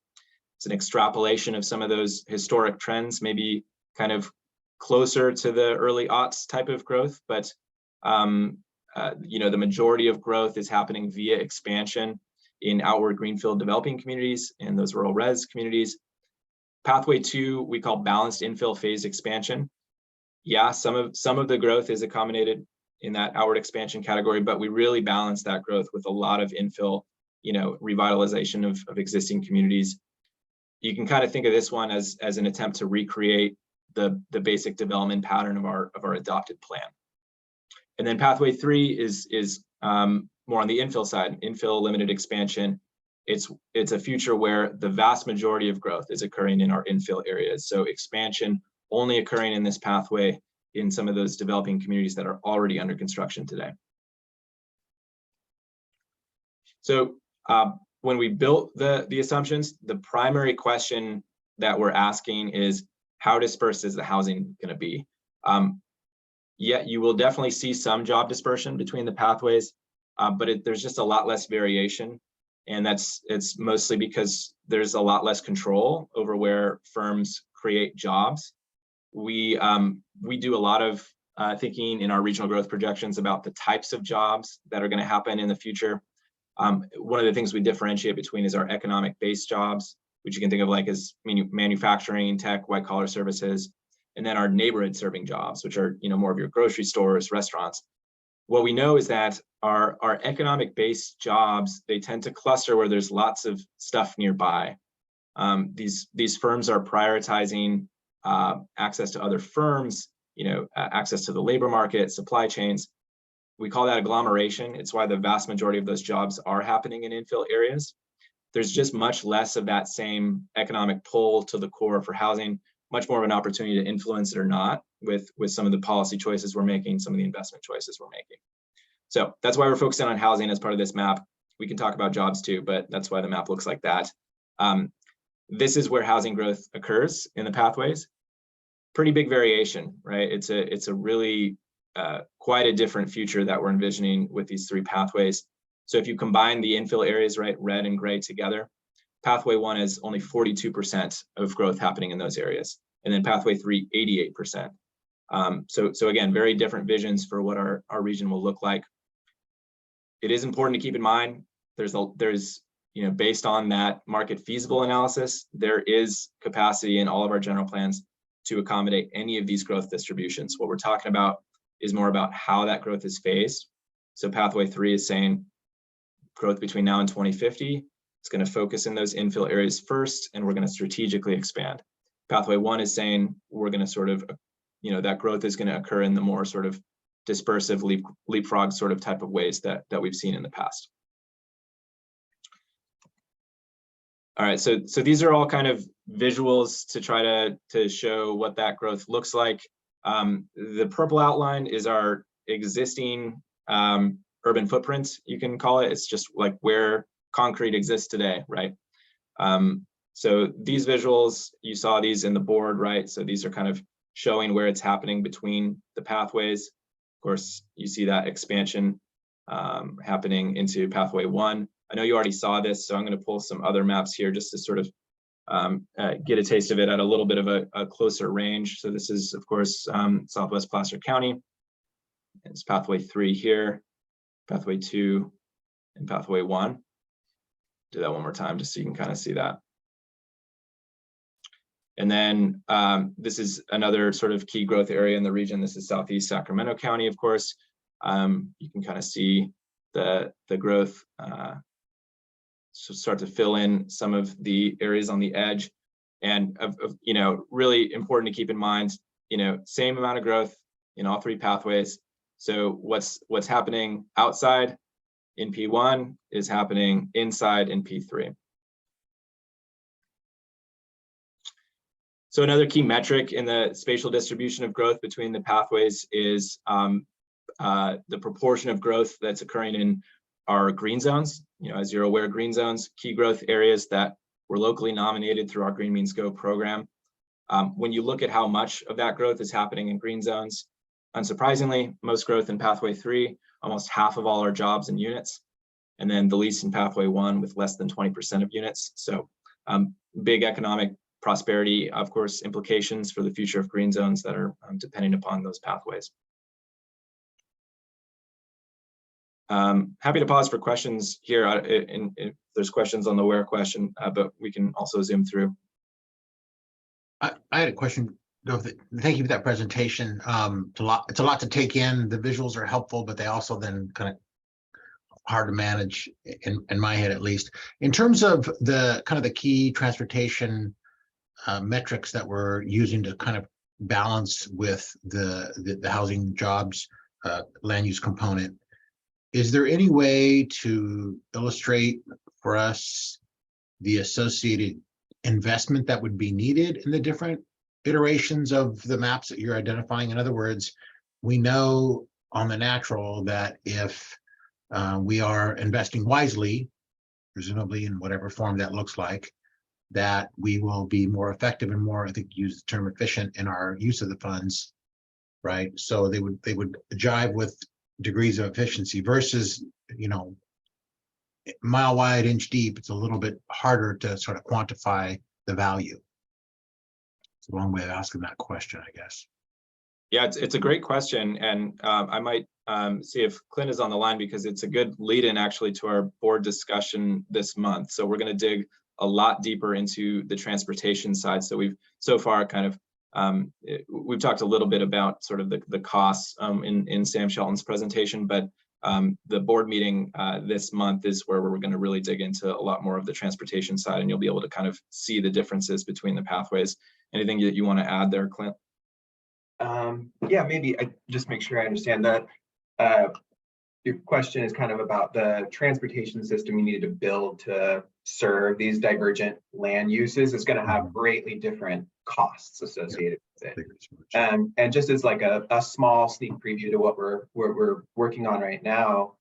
It's an extrapolation of some of those historic trends, maybe kind of closer to the early aughts type of growth, but the majority of growth is happening via expansion in outward greenfield developing communities and those rural res communities. Pathway 2 we call balanced infill phase expansion. Yeah, some of the growth is accommodated in that outward expansion category, but we really balance that growth with a lot of infill, revitalization of existing communities. You can kind of think of this one as an attempt to recreate the basic development pattern of our adopted plan. And then pathway 3 is more on the infill side, infill limited expansion. It's a future where the vast majority of growth is occurring in our infill areas. So expansion only occurring in this pathway in some of those developing communities that are already under construction today. So when we built the assumptions, the primary question that we're asking is how dispersed is the housing going to be? Yet you will definitely see some job dispersion between the pathways, but there's just a lot less variation. And it's mostly because there's a lot less control over where firms create jobs. we do a lot of thinking in our regional growth projections about the types of jobs that are going to happen in the future. One of the things we differentiate between is our economic-based jobs, which you can think of like as manufacturing, tech, white-collar services, and then our neighborhood-serving jobs, which are more of your grocery stores, restaurants. What we know is that our economic-based jobs, they tend to cluster where there's lots of stuff nearby. These firms are prioritizing access to other firms, access to the labor market, supply chains. We call that agglomeration. It's why the vast majority of those jobs are happening in infill areas. There's just much less of that same economic pull to the core for housing, much more of an opportunity to influence it or not with some of the policy choices we're making, some of the investment choices we're making. So that's why we're focusing on housing as part of this map. We can talk about jobs too, but that's why the map looks like that. This is where housing growth occurs in the pathways. Pretty big variation, right? It's a really quite a different future that we're envisioning with these three pathways. So if you combine the infill areas, right, red and gray together, pathway 1 is only 42% of growth happening in those areas. And then pathway 3, 88%. So again, very different visions for what our region will look like. It is important to keep in mind, there's based on that market feasible analysis, there is capacity in all of our general plans to accommodate any of these growth distributions. What we're talking about is more about how that growth is phased. So pathway 3 is saying growth between now and 2050. It's going to focus in those infill areas first, and we're going to strategically expand. Pathway 1 is saying we're going to sort of, that growth is going to occur in the more sort of dispersive leapfrog sort of type of ways that we've seen in the past. All right, so these are all kind of visuals to try to show what that growth looks like. The purple outline is our existing urban footprint, you can call it. It's just like where concrete exists today, right? So these visuals, you saw these in the board, right? So these are kind of showing where it's happening between the pathways. Of course, you see that expansion happening into pathway 1. I know you already saw this, so I'm going to pull some other maps here just to sort of get a taste of it at a little bit of a closer range. So this is, of course, Southwest Placer County. It's pathway 3 here, pathway 2, and pathway 1. Do that one more time just so you can kind of see that. And then this is another sort of key growth area in the region. This is Southeast Sacramento County, of course. You can kind of see the growth so start to fill in some of the areas on the edge. And really important to keep in mind, same amount of growth in all three pathways. So what's happening outside in P1 is happening inside in P3. So another key metric in the spatial distribution of growth between the pathways is the proportion of growth that's occurring in our green zones. As you're aware, green zones, key growth areas that were locally nominated through our Green Means Go program. When you look at how much of that growth is happening in green zones, unsurprisingly, most growth in pathway 3, almost half of all our jobs and units, and then the least in pathway 1 with less than 20% of units. So big economic prosperity, of course, implications for the future of green zones that are depending upon those pathways. Happy to pause for questions here if there's questions on the where question, but we can also zoom through. I had a question. Thank you for that presentation. It's a lot to take in. The visuals are helpful, but they also then kind of hard to manage in my head, at least. In terms of the kind of the key transportation metrics that we're using to kind of balance with the housing jobs land use component, is there any way to illustrate for us the associated investment that would be needed in the different iterations of the maps that you're identifying? In other words, we know on the natural that if we are investing wisely, presumably in whatever form that looks like, that we will be more effective and more, I think, use the term efficient in our use of the funds, right? So they would jive with degrees of efficiency versus, mile wide, inch deep. It's a little bit harder to sort of quantify the value. a long way of asking that question, I guess. Yeah, it's a great question, and I might see if Clint is on the line, because it's a good lead-in actually to our board discussion this month. So we're going to dig a lot deeper into the transportation side. So we've so far kind of we've talked a little bit about sort of the costs in Sam Shelton's presentation, but the board meeting this month is where we're going to really dig into a lot more of the transportation side, and you'll be able to kind of see the differences between the pathways. Anything that you want to add there, Clint? Yeah, maybe I just make sure I understand that. Your question is kind of about the transportation system you needed to build to serve these divergent land uses. It's going to have greatly different costs associated with it. And just as like a small sneak preview to what we're working on right now,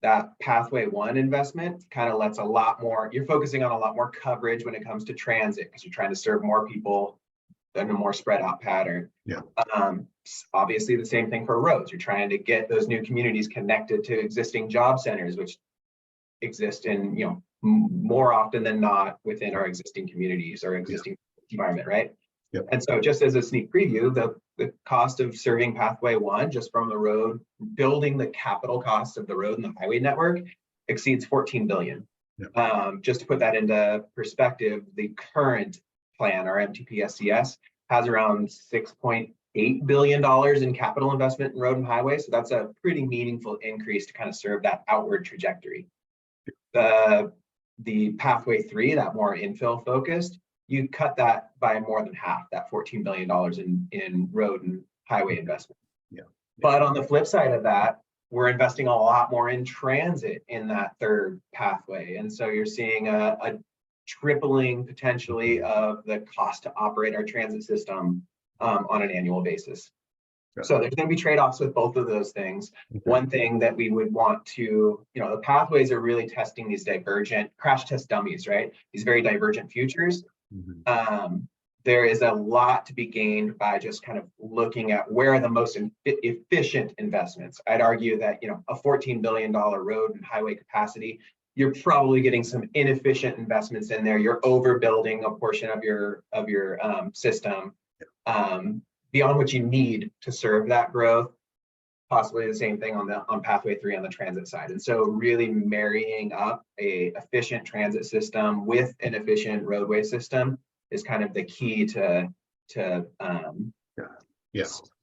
that Pathway 1 investment kind of lets a lot more, you're focusing on a lot more coverage when it comes to transit, because you're trying to serve more people in a more spread out pattern. Yeah. Obviously the same thing for roads. You're trying to get those new communities connected to existing job centers, which exist in, you know, more often than not within our existing communities or existing environment, right? Yep. And so just as a sneak preview, the cost of serving Pathway 1 just from the road, building the capital cost of the road and the highway network exceeds 14 billion. Yep. Just to put that into perspective, the current plan, our MTPSCS, has around $6.8 billion in capital investment in road and highway. So that's a pretty meaningful increase to kind of serve that outward trajectory. The Pathway 3, that more infill focused, you cut that by more than half, that $14 billion in road and highway investment. Yeah. But on the flip side of that, we're investing a lot more in transit in that third pathway. And so you're seeing a tripling potentially of the cost to operate our transit system on an annual basis. So there's going to be trade-offs with both of those things. One thing that we would want to, you know, the pathways are really testing these divergent crash test dummies, right? These very divergent futures. There is a lot to be gained by just kind of looking at where are the most efficient investments. I'd argue that, you know, a $14 billion road and highway capacity, you're probably getting some inefficient investments in there. You're overbuilding a portion of your system beyond what you need to serve that growth. Possibly the same thing on Pathway 3 on the transit side. And so really marrying up a efficient transit system with an efficient roadway system is kind of the key to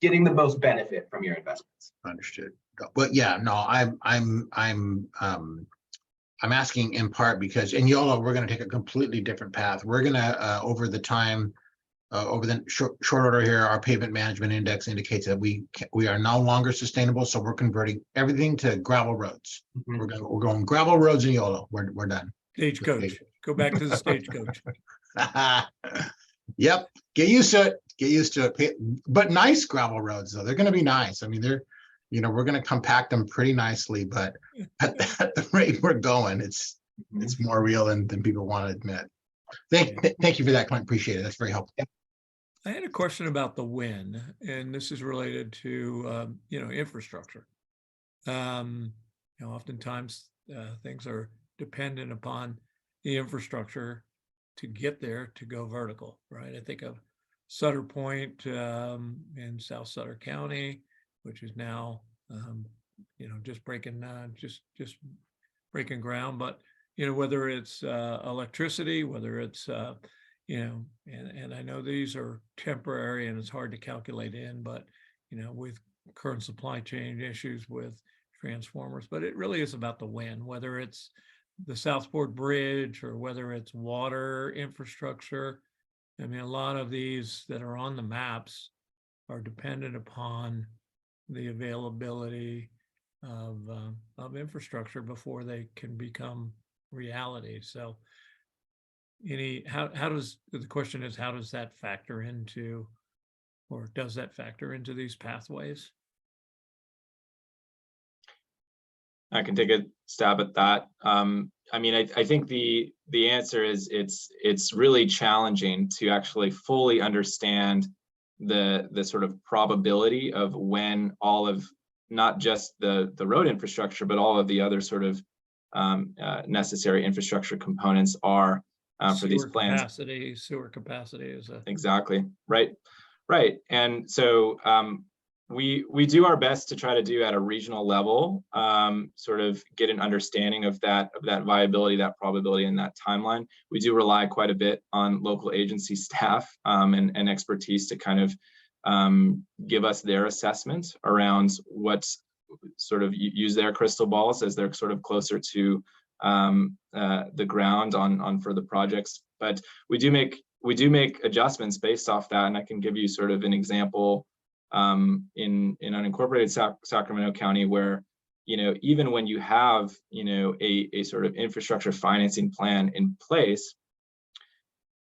getting the most benefit from your investments. Understood. But yeah, no, I'm asking in part because in YOLO, we're going to take a completely different path. We're going to, over the time, over the short order here, our pavement management index indicates that we are no longer sustainable. So we're converting everything to gravel roads. We're going gravel roads in YOLO. We're done. Stagecoach. Go back to the stagecoach. Yep. Get used to it. Get used to it. But nice gravel roads, though. They're going to be nice. I mean, they're, you know, we're going to compact them pretty nicely, but at the rate we're going, it's more real than people want to admit. Thank you for that, Clint. Appreciate it. That's very helpful. I had a question about the when, and this is related to you know, infrastructure. You know, oftentimes things are dependent upon the infrastructure to get there to go vertical, right? I think of Sutter Point in South Sutter County, which is now you know, just breaking ground. But you know, whether it's electricity, whether it's you know, and I know these are temporary and it's hard to calculate in, but, you know, with current supply chain issues with transformers, but it really is about the when, whether it's the Southport Bridge or whether it's water infrastructure. I mean, a lot of these that are on the maps are dependent upon the availability of infrastructure before they can become reality. So how does the question is, how does that factor into, or does that factor into these pathways? I can take a stab at that. I mean, I think the answer is it's really challenging to actually fully understand the sort of probability of when all of not just the road infrastructure, but all of the other sort of necessary infrastructure components are for these Sewer plans. Sewer capacity is a. Exactly, right. And so we do our best to try to do at a regional level, sort of get an understanding of that viability, that probability, and that timeline. We do rely quite a bit on local agency staff and expertise to kind of give us their assessment around what's sort of use their crystal balls as they're sort of closer to the ground on for the projects. But we do make adjustments based off that, and I can give you sort of an example in unincorporated Sacramento County, where even when you have a sort of infrastructure financing plan in place,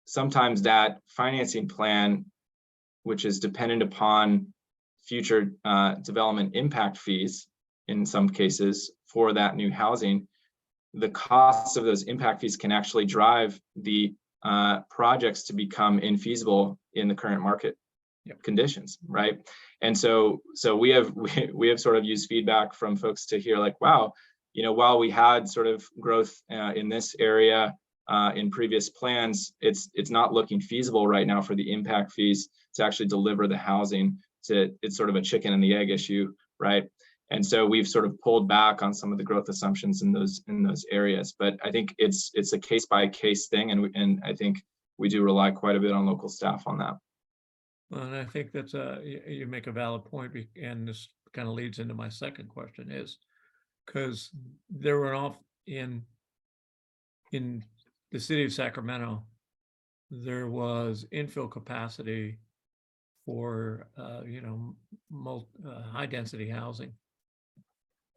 sometimes that financing plan, which is dependent upon future development impact fees in some cases for that new housing, the costs of those impact fees can actually drive the projects to become infeasible in the current market conditions, right? And so we have sort of used feedback from folks to hear like, wow, while we had sort of growth in this area in previous plans, it's not looking feasible right now for the impact fees to actually deliver the housing. It's sort of a chicken and the egg issue, right? And so we've sort of pulled back on some of the growth assumptions in those areas. But I think it's a case by case thing, and I think we do rely quite a bit on local staff on that. Well, and I think that's you make a valid point, and this kind of leads into my second question is, because there were in the city of Sacramento, there was infill capacity for high density housing,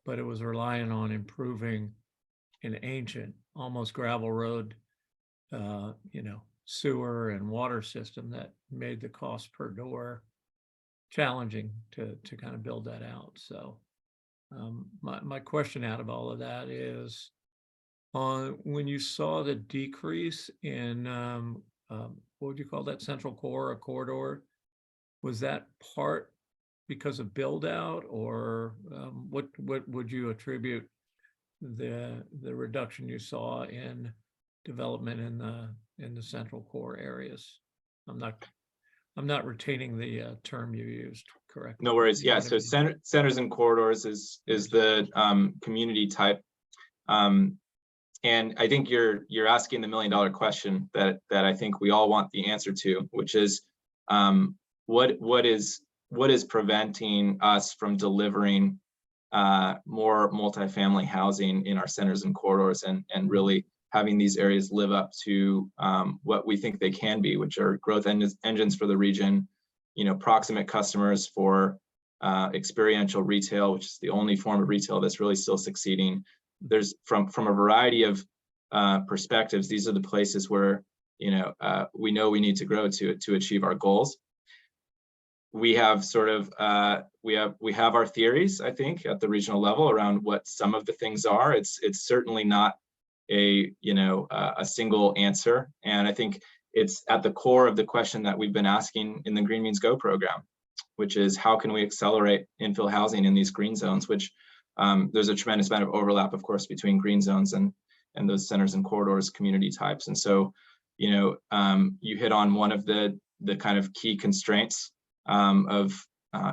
but it was relying on improving an ancient, almost gravel road, sewer and water system that made the cost per door challenging to kind of build that out. So my question out of all of that is, when you saw the decrease in what would you call that, central core, a corridor, was that part because of build out, or what would you attribute the reduction you saw in development in the central core areas? I'm not retaining the term you used correctly. No worries. Yeah. So centers and corridors is the community type, and I think you're asking the $1 million question that I think we all want the answer to, which is what is preventing us from delivering more multifamily housing in our centers and corridors, and really having these areas live up to what we think they can be, which are growth engines for the region, proximate customers for experiential retail, which is the only form of retail that's really still succeeding. There's from a variety of perspectives, these are the places where we know we need to grow to achieve our goals. We have sort of we have our theories, I think, at the regional level around what some of the things are. It's certainly not a single answer, and I think it's at the core of the question that we've been asking in the Green Means Go program, which is how can we accelerate infill housing in these green zones, which there's a tremendous amount of overlap, of course, between green zones and those centers and corridors community types. And so you hit on one of the kind of key constraints of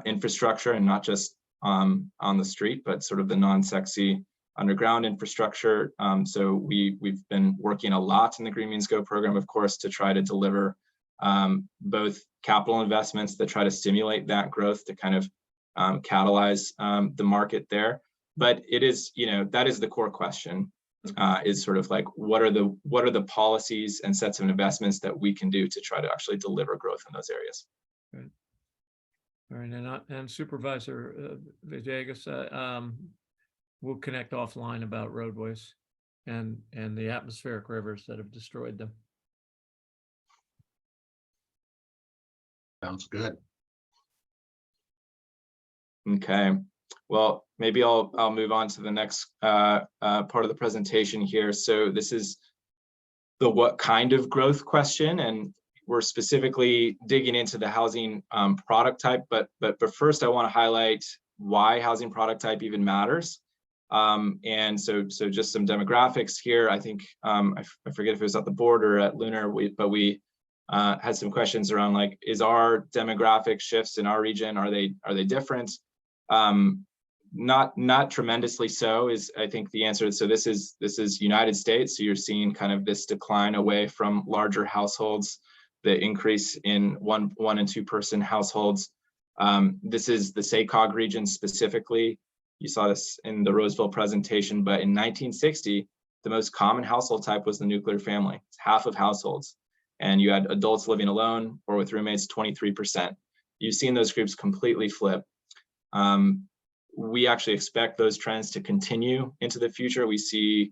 infrastructure, and not just on the street, but sort of the non-sexy underground infrastructure. So we've been working a lot in the Green Means Go program, of course, to try to deliver both capital investments that try to stimulate that growth to kind of catalyze the market there. But it is, that is the core question, is sort of like, what are the policies and sets of investments that we can do to try to actually deliver growth in those areas. Right. All right, and Supervisor Villegas, we'll connect offline about roadways and the atmospheric rivers that have destroyed them. Sounds good. Okay, well, maybe I'll move on to the next part of the presentation here. So this is the what kind of growth question, and we're specifically digging into the housing product type. But first, I want to highlight why housing product type even matters. And so just some demographics here. I think I forget if it was at the board or at Lunar, but we had some questions around like, is our demographic shifts in our region, are they different? Not tremendously so is I think the answer. So this is United States. So you're seeing kind of this decline away from larger households, the increase in one and two person households. This is the SACOG region specifically. You saw this in the Roseville presentation, but in 1960, the most common household type was the nuclear family. It's half of households. And you had adults living alone or with roommates, 23%. You've seen those groups completely flip. We actually expect those trends to continue into the future. We see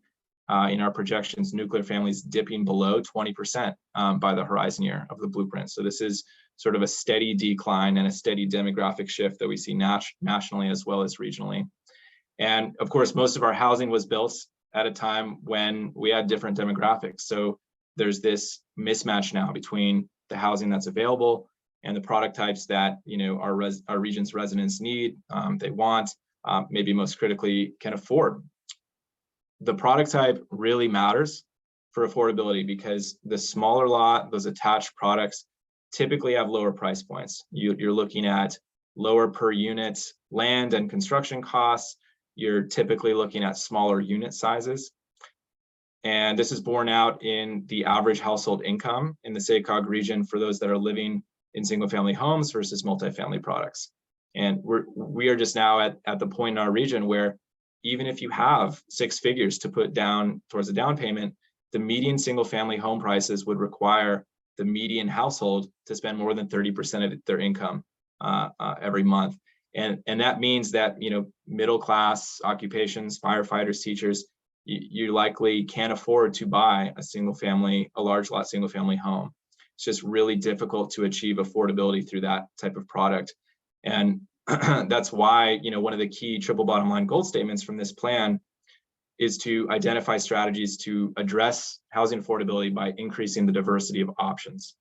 in our projections, nuclear families dipping below 20% by the horizon year of the blueprint. So this is sort of a steady decline and a steady demographic shift that we see nationally as well as regionally. And of course, most of our housing was built at a time when we had different demographics. So there's this mismatch now between the housing that's available and the product types that our region's residents need, they want, maybe most critically can afford. The product type really matters for affordability because the smaller lot, those attached products typically have lower price points. You're looking at lower per unit land and construction costs. You're typically looking at smaller unit sizes. And this is borne out in the average household income in the SACOG region for those that are living in single family homes versus multifamily products. And we are just now at the point in our region where even if you have 6 figures to put down towards a down payment, the median single family home prices would require the median household to spend more than 30% of their income every month. And that means that, middle class occupations, firefighters, teachers, you likely can't afford to buy a large lot single family home. It's just really difficult to achieve affordability through that type of product. And that's why, one of the key triple bottom line goal statements from this plan is to identify strategies to address housing affordability by increasing the diversity of options.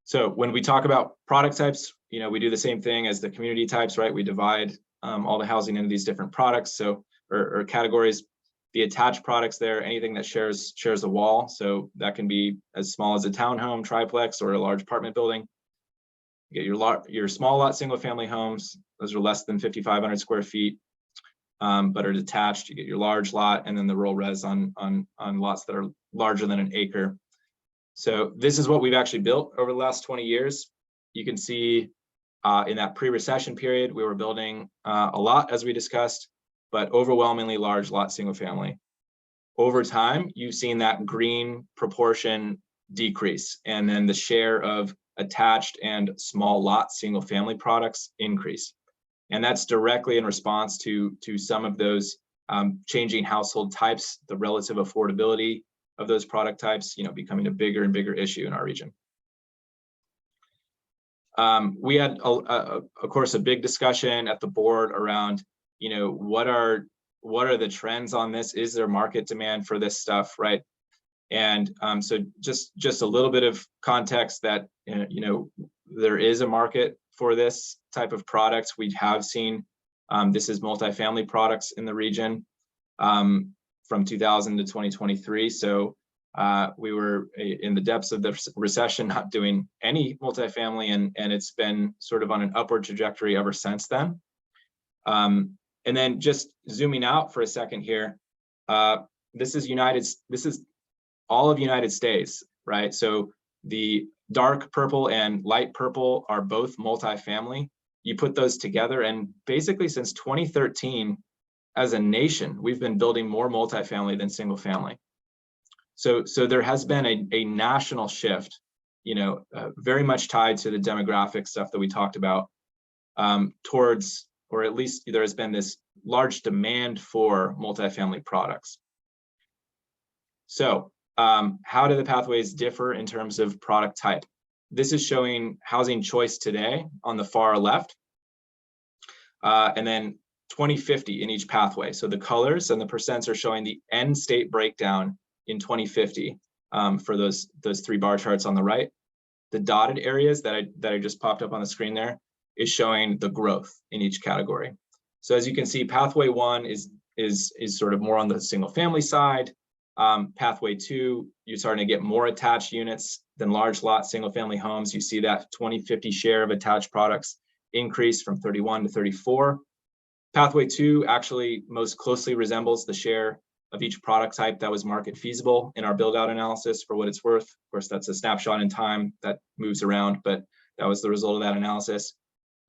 So when we talk about product types, we do the same thing as the community types, right? We divide all the housing into these different products, or categories. The attached products there, anything that shares a wall. So that can be as small as a townhome, triplex, or a large apartment building. You get your small lot single family homes. Those are less than 5,500 square feet, but are detached. You get your large lot, and then the rural res on lots that are larger than an acre. So this is what we've actually built over the last 20 years. You can see in that pre-recession period, we were building a lot, as we discussed, but overwhelmingly large lot single family. Over time, you've seen that green proportion decrease, and then the share of attached and small lot single family products increase. And that's directly in response to some of those changing household types, the relative affordability of those product types, becoming a bigger and bigger issue in our region. We had, of course, a big discussion at the board around, what are the trends on this? Is there market demand for this stuff, right? And so just a little bit of context that, there is a market for this type of product. We have seen, this is multifamily products in the region from 2000 to 2023. So we were in the depths of the recession, not doing any multifamily, and it's been sort of on an upward trajectory ever since then. And then just zooming out for a second here, this is all of United States, right? So the dark purple and light purple are both multifamily. You put those together, and basically since 2013, as a nation, we've been building more multifamily than single family. So there has been a national shift, very much tied to the demographic stuff that we talked about, towards, or at least there has been this large demand for multifamily products. So how do the pathways differ in terms of product type? This is showing housing choice today on the far left, and then 2050 in each pathway. So the colors and the percents are showing the end state breakdown in 2050 for those 3 bar charts on the right. The dotted areas that I just popped up on the screen there is showing the growth in each category. So as you can see, pathway 1 is sort of more on the single family side. Pathway 2, you're starting to get more attached units than large lot single family homes. You see that 20/50 share of attached products increase from 31 to 34. Pathway 2 actually most closely resembles the share of each product type that was market feasible in our build out analysis, for what it's worth. Of course, that's a snapshot in time that moves around, but that was the result of that analysis.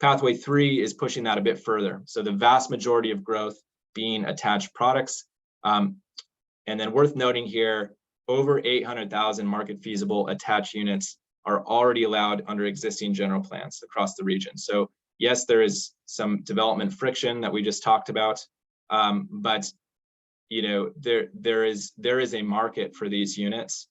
Pathway 3 is pushing that a bit further. So the vast majority of growth being attached products. And then worth noting here, over 800,000 market feasible attached units are already allowed under existing general plans across the region. So yes, there is some development friction that we just talked about, but you know, there is a market for these units,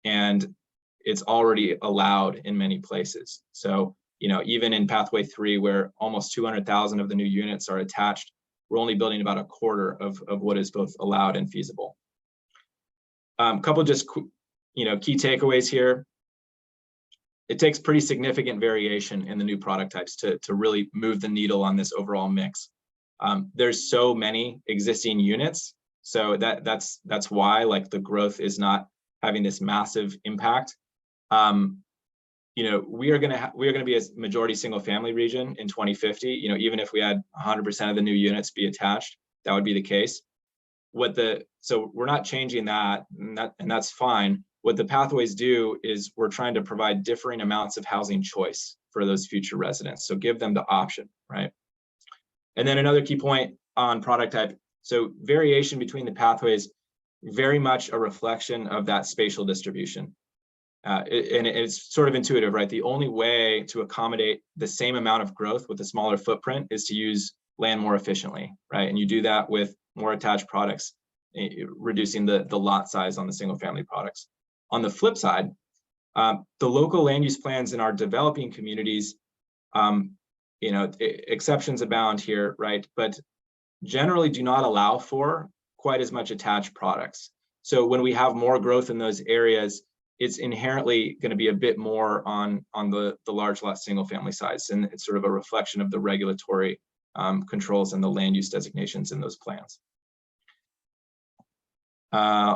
and it's already allowed in many places. So, you know, even in pathway 3, where almost 200,000 of the new units are attached, we're only building about a quarter of what is both allowed and feasible. Couple just, you know, key takeaways here. It takes pretty significant variation in the new product types to really move the needle on this overall mix. There's so many existing units, so that's why like the growth is not having this massive impact. You know, we are gonna be a majority single family region in 2050. You know, even if we had 100% of the new units be attached, that would be the case. So we're not changing that, and that's fine. What the pathways do is we're trying to provide differing amounts of housing choice for those future residents. So give them the option, right? And then another key point on product type. So variation between the pathways, very much a reflection of that spatial distribution. And it's sort of intuitive, right? The only way to accommodate the same amount of growth with a smaller footprint is to use land more efficiently, right? And you do that with more attached products, reducing the lot size on the single family products. On the flip side, the local land use plans in our developing communities, you know, exceptions abound here, right? But generally do not allow for quite as much attached products. So when we have more growth in those areas, it's inherently going to be a bit more on the large lot single family size, and it's sort of a reflection of the regulatory controls and the land use designations in those plans.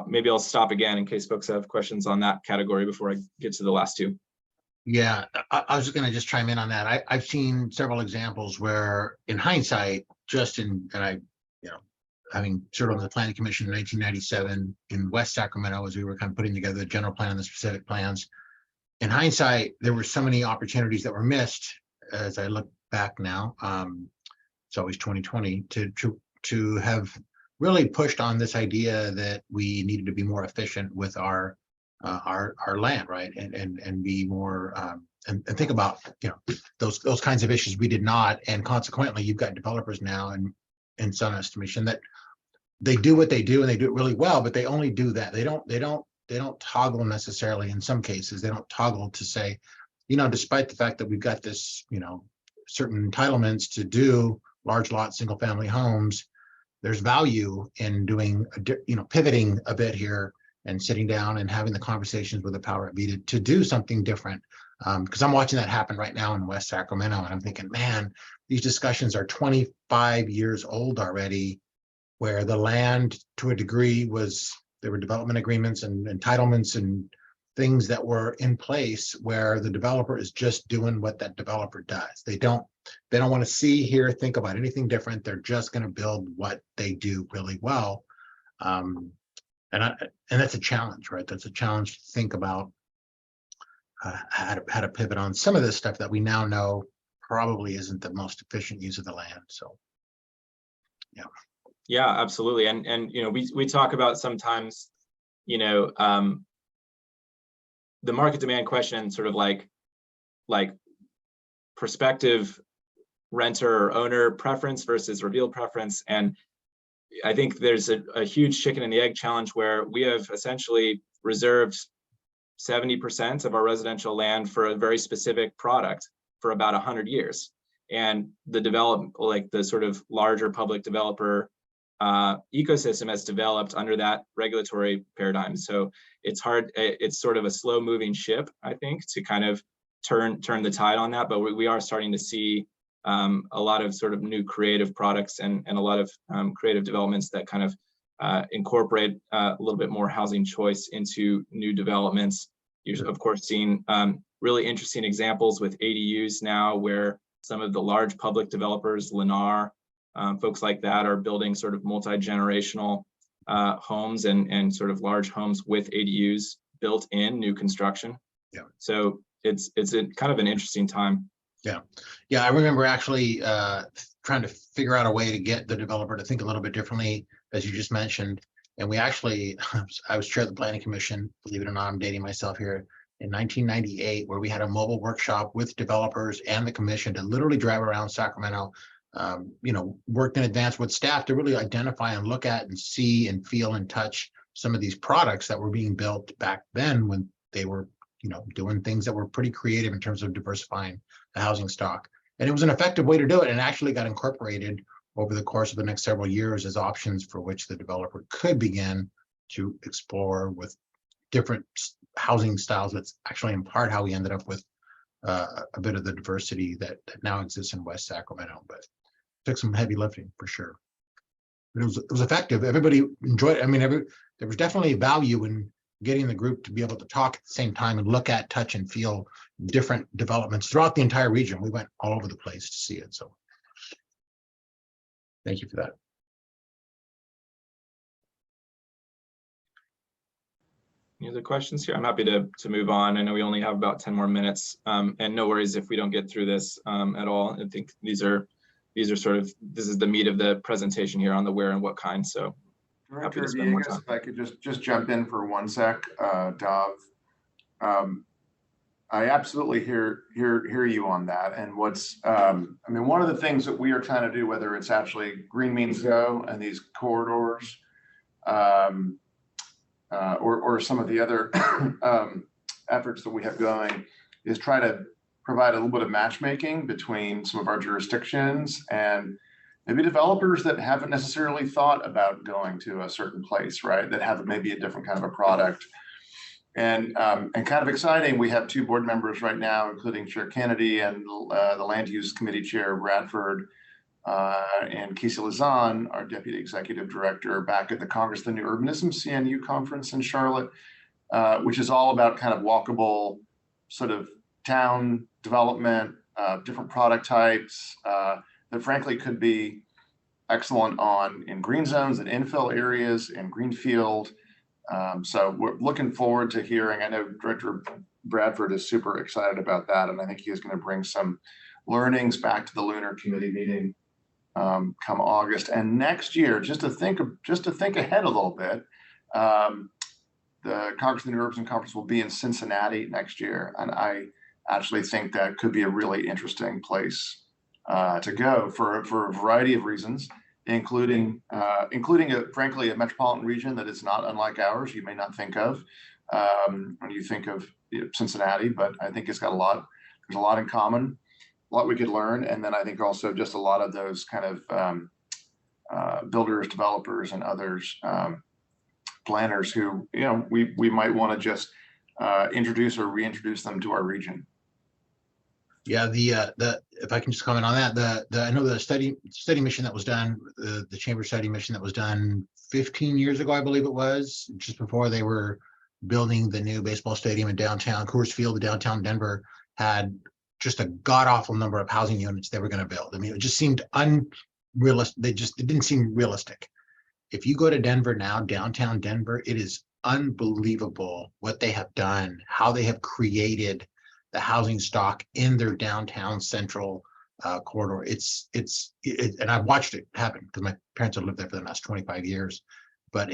Maybe I'll stop again in case folks have questions on that category before I get to the last two. Yeah, I was going to just chime in on that. I've seen several examples where, in hindsight, having served on the Planning Commission in 1997 in West Sacramento, as we were kind of putting together the general plan and the specific plans. In hindsight, there were so many opportunities that were missed. As I look back now, it's always 2020 to have really pushed on this idea that we needed to be more efficient with our land, right, and be more and think about, you know, those kinds of issues we did not, and consequently you've got developers now and in some estimation that they do what they do and they do it really well, but they only do that. They don't toggle necessarily. In some cases, they don't toggle to say, you know, despite the fact that we've got this, you know, certain entitlements to do large lot single family homes, there's value in doing, you know, pivoting a bit here and sitting down and having the conversations with the power that be to do something different. Because I'm watching that happen right now in West Sacramento, and I'm thinking, man, these discussions are 25 years old already, where the land to a degree there were development agreements and entitlements and things that were in place where the developer is just doing what that developer does. They don't want to see, hear, think about anything different. They're just going to build what they do really well. And that's a challenge, right? That's a challenge to think about how to pivot on some of this stuff that we now know probably isn't the most efficient use of the land. So, yeah. Yeah, absolutely. And you know, we talk about sometimes, you know, the market demand question, sort of like prospective renter or owner preference versus revealed preference. And I think there's a huge chicken and the egg challenge where we have essentially reserved 70% of our residential land for a very specific product for about 100 years. And the sort of larger public developer ecosystem has developed under that regulatory paradigm. So it's hard, it's sort of a slow moving ship, I think, to kind of turn the tide on that. But we are starting to see a lot of sort of new creative products and a lot of creative developments that kind of incorporate a little bit more housing choice into new developments. You're of course seeing really interesting examples with ADUs now, where some of the large public developers, Lennar, folks like that, are building sort of multi-generational homes and sort of large homes with ADUs built in new construction. Yeah. So it's a kind of an interesting time. Yeah. Yeah. I remember actually trying to figure out a way to get the developer to think a little bit differently, as you just mentioned. And we actually, I was chair of the planning commission, believe it or not, I'm dating myself here, in 1998, where we had a mobile workshop with developers and the commission to literally drive around Sacramento, worked in advance with staff to really identify and look at and see and feel and touch some of these products that were being built back then, when they were, doing things that were pretty creative in terms of diversifying the housing stock. And it was an effective way to do it, and actually got incorporated over the course of the next several years as options for which the developer could begin to explore with different housing styles. That's actually in part how we ended up with a bit of the diversity that now exists in West Sacramento, but it took some heavy lifting for sure. But it was effective. Everybody enjoyed it. I mean, there was definitely value in getting the group to be able to talk at the same time and look at, touch, and feel different developments throughout the entire region. We went all over the place to see it. So thank you for that. Any other questions here? I'm happy to move on. I know we only have about 10 more minutes, and no worries if we don't get through this at all. I think this is the meat of the presentation here on the where and what kind. So happy to spend more time. If I could just jump in for one sec, Dov. I absolutely hear you on that. And one of the things that we are trying to do, whether it's actually Green Means Go and these corridors, or some of the other efforts that we have going, is try to provide a little bit of matchmaking between some of our jurisdictions and maybe developers that haven't necessarily thought about going to a certain place, right? That have maybe a different kind of a product. And kind of exciting, we have 2 board members right now, including Chair Kennedy and the Land Use Committee Chair Bradford, and Kesey Lazan, our Deputy Executive Director, back at the Congress of the New Urbanism CNU conference in Charlotte, which is all about kind of walkable sort of town development, different product types that frankly could be excellent in green zones and infill areas and greenfield. So we're looking forward to hearing. I know Director Bradford is super excited about that, and I think he is going to bring some learnings back to the Lunar Committee meeting come August. And next year, just to think ahead a little bit, the Congress of the New Urbanism Conference will be in Cincinnati next year, and I actually think that could be a really interesting place to go for a variety of reasons, including frankly a metropolitan region that is not unlike ours. You may not think of when you think of Cincinnati, but I think it's got there's a lot in common, a lot we could learn. And then I think also just a lot of those kind of builders, developers, and others, planners who, we might want to just introduce or reintroduce them to our region. Yeah, if I can just comment on that, I know the study mission that was done, the chamber study mission that was done 15 years ago, I believe it was, just before they were building the new baseball stadium in downtown Coors Field. The downtown Denver had just a god-awful number of housing units they were going to build. I mean, it just seemed unrealistic. It didn't seem realistic. If you go to Denver now, downtown Denver, it is unbelievable what they have done, how they have created the housing stock in their downtown central corridor. And I've watched it happen because my parents have lived there for the last 25 years. But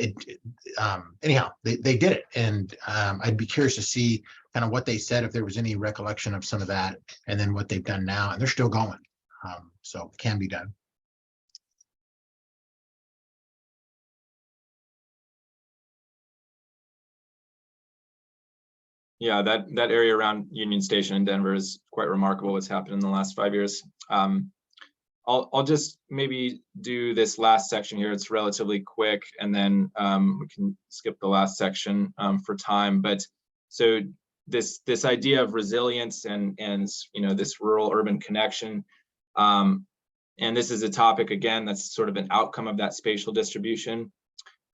anyhow, they did it. And I'd be curious to see kind of what they said, if there was any recollection of some of that, and then what they've done now. And they're still going. So it can be done. Yeah, that area around Union Station in Denver is quite remarkable what's happened in the last 5 years. I'll just maybe do this last section here. It's relatively quick, and then we can skip the last section for time. But so this idea of resilience and this rural urban connection, And this is a topic, again, that's sort of an outcome of that spatial distribution,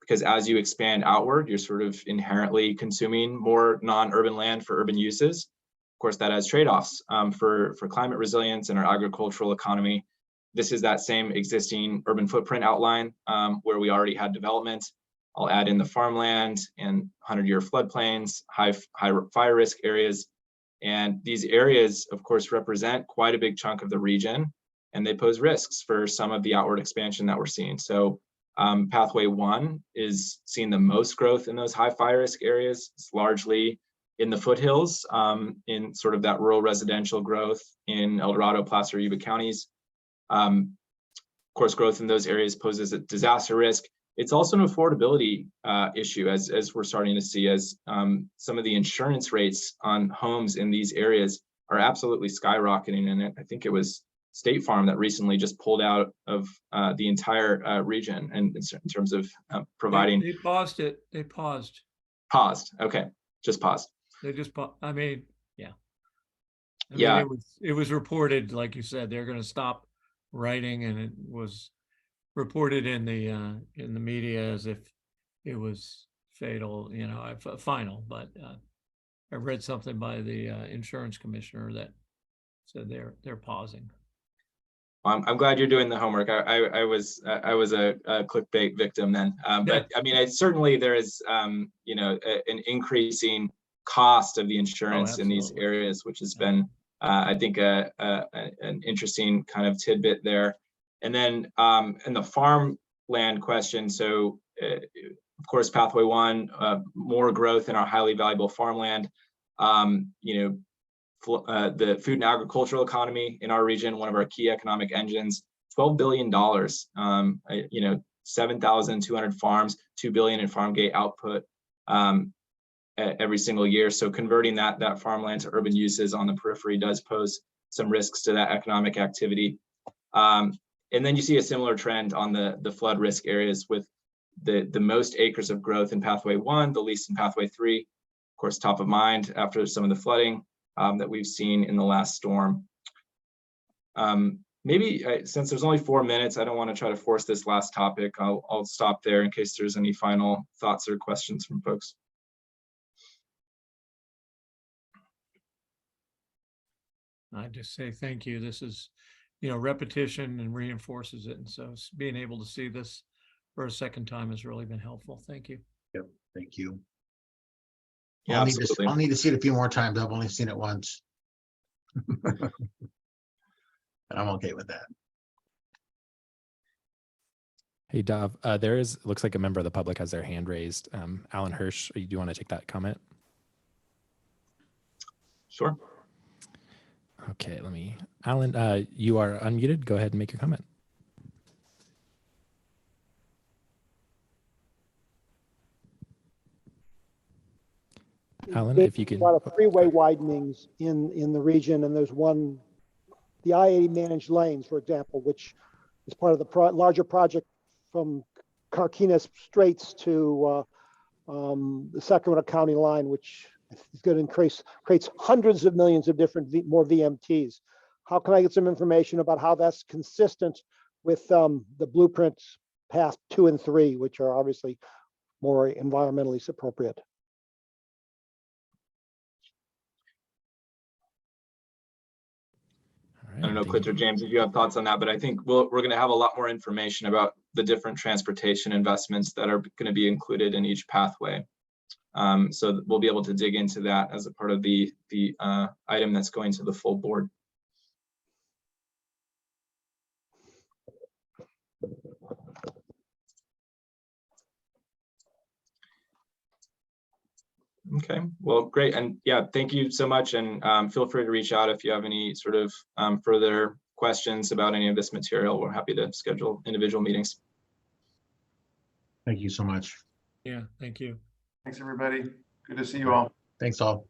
because as you expand outward, you're sort of inherently consuming more non-urban land for urban uses. Of course, that has trade-offs for climate resilience and our agricultural economy. This is that same existing urban footprint outline where we already had development. I'll add in the farmland and 100-year floodplains, high fire risk areas. And these areas, of course, represent quite a big chunk of the region, and they pose risks for some of the outward expansion that we're seeing. So Pathway 1 is seeing the most growth in those high fire risk areas. It's largely in the foothills, in sort of that rural residential growth in El Dorado, Placer, Yuba counties. Of course, growth in those areas poses a disaster risk. It's also an affordability issue, as we're starting to see, as some of the insurance rates on homes in these areas are absolutely skyrocketing. And I think it was State Farm that recently just pulled out of the entire region, and in terms of providing. They paused it. They paused. Paused. Okay, just paused. They just. I mean, yeah. Yeah. It was reported, like you said, they're going to stop writing, and it was reported in the media as if it was fatal, you know, final. But I read something by the insurance commissioner that said they're pausing. I'm glad you're doing the homework. I was a clickbait victim then, but I mean, certainly there is you know, an increasing cost of the insurance in these areas, which has been I think an interesting kind of tidbit there. And then in the farmland question, so of course Pathway 1, more growth in our highly valuable farmland. You know, the food and agricultural economy in our region, one of our key economic engines, $12 billion, you know, 7,200 farms, 2 billion in farm gate output every single year. So converting that farmland to urban uses on the periphery does pose some risks to that economic activity. And then you see a similar trend on the flood risk areas, with the most acres of growth in Pathway 1, the least in Pathway 3, of course, top of mind after some of the flooding that we've seen in the last storm. Maybe since there's only 4 minutes, I don't want to try to force this last topic. I'll stop there in case there's any final thoughts or questions from folks. I just say thank you. This is, you know, repetition and reinforces it. And so being able to see this for a second time has really been helpful. Thank you. Yep, thank you. Yeah, absolutely. I'll need to see it a few more times. I've only seen it once. And I'm okay with that. Hey, Dov, looks like a member of the public has their hand raised. Alan Hirsch, do you want to take that comment? Sure. Okay, Alan, you are unmuted. Go ahead and make your comment. Alan, if you can. A lot of freeway widenings in the region, and there's one, the I-80 managed lanes, for example, which is part of the larger project from Carquinez Straits to the Sacramento County line, which is going to creates hundreds of millions of different more VMTs. How can I get some information about how that's consistent with the blueprints path 2 and 3, which are obviously more environmentally appropriate? I don't know, Clint or James, if you have thoughts on that, but I think we're going to have a lot more information about the different transportation investments that are going to be included in each pathway. So we'll be able to dig into that as a part of the item that's going to the full board. Okay, well, great. And yeah, thank you so much. And feel free to reach out if you have any sort of further questions about any of this material. We're happy to schedule individual meetings. Thank you so much. Yeah, thank you. Thanks, everybody. Good to see you all. Thanks all.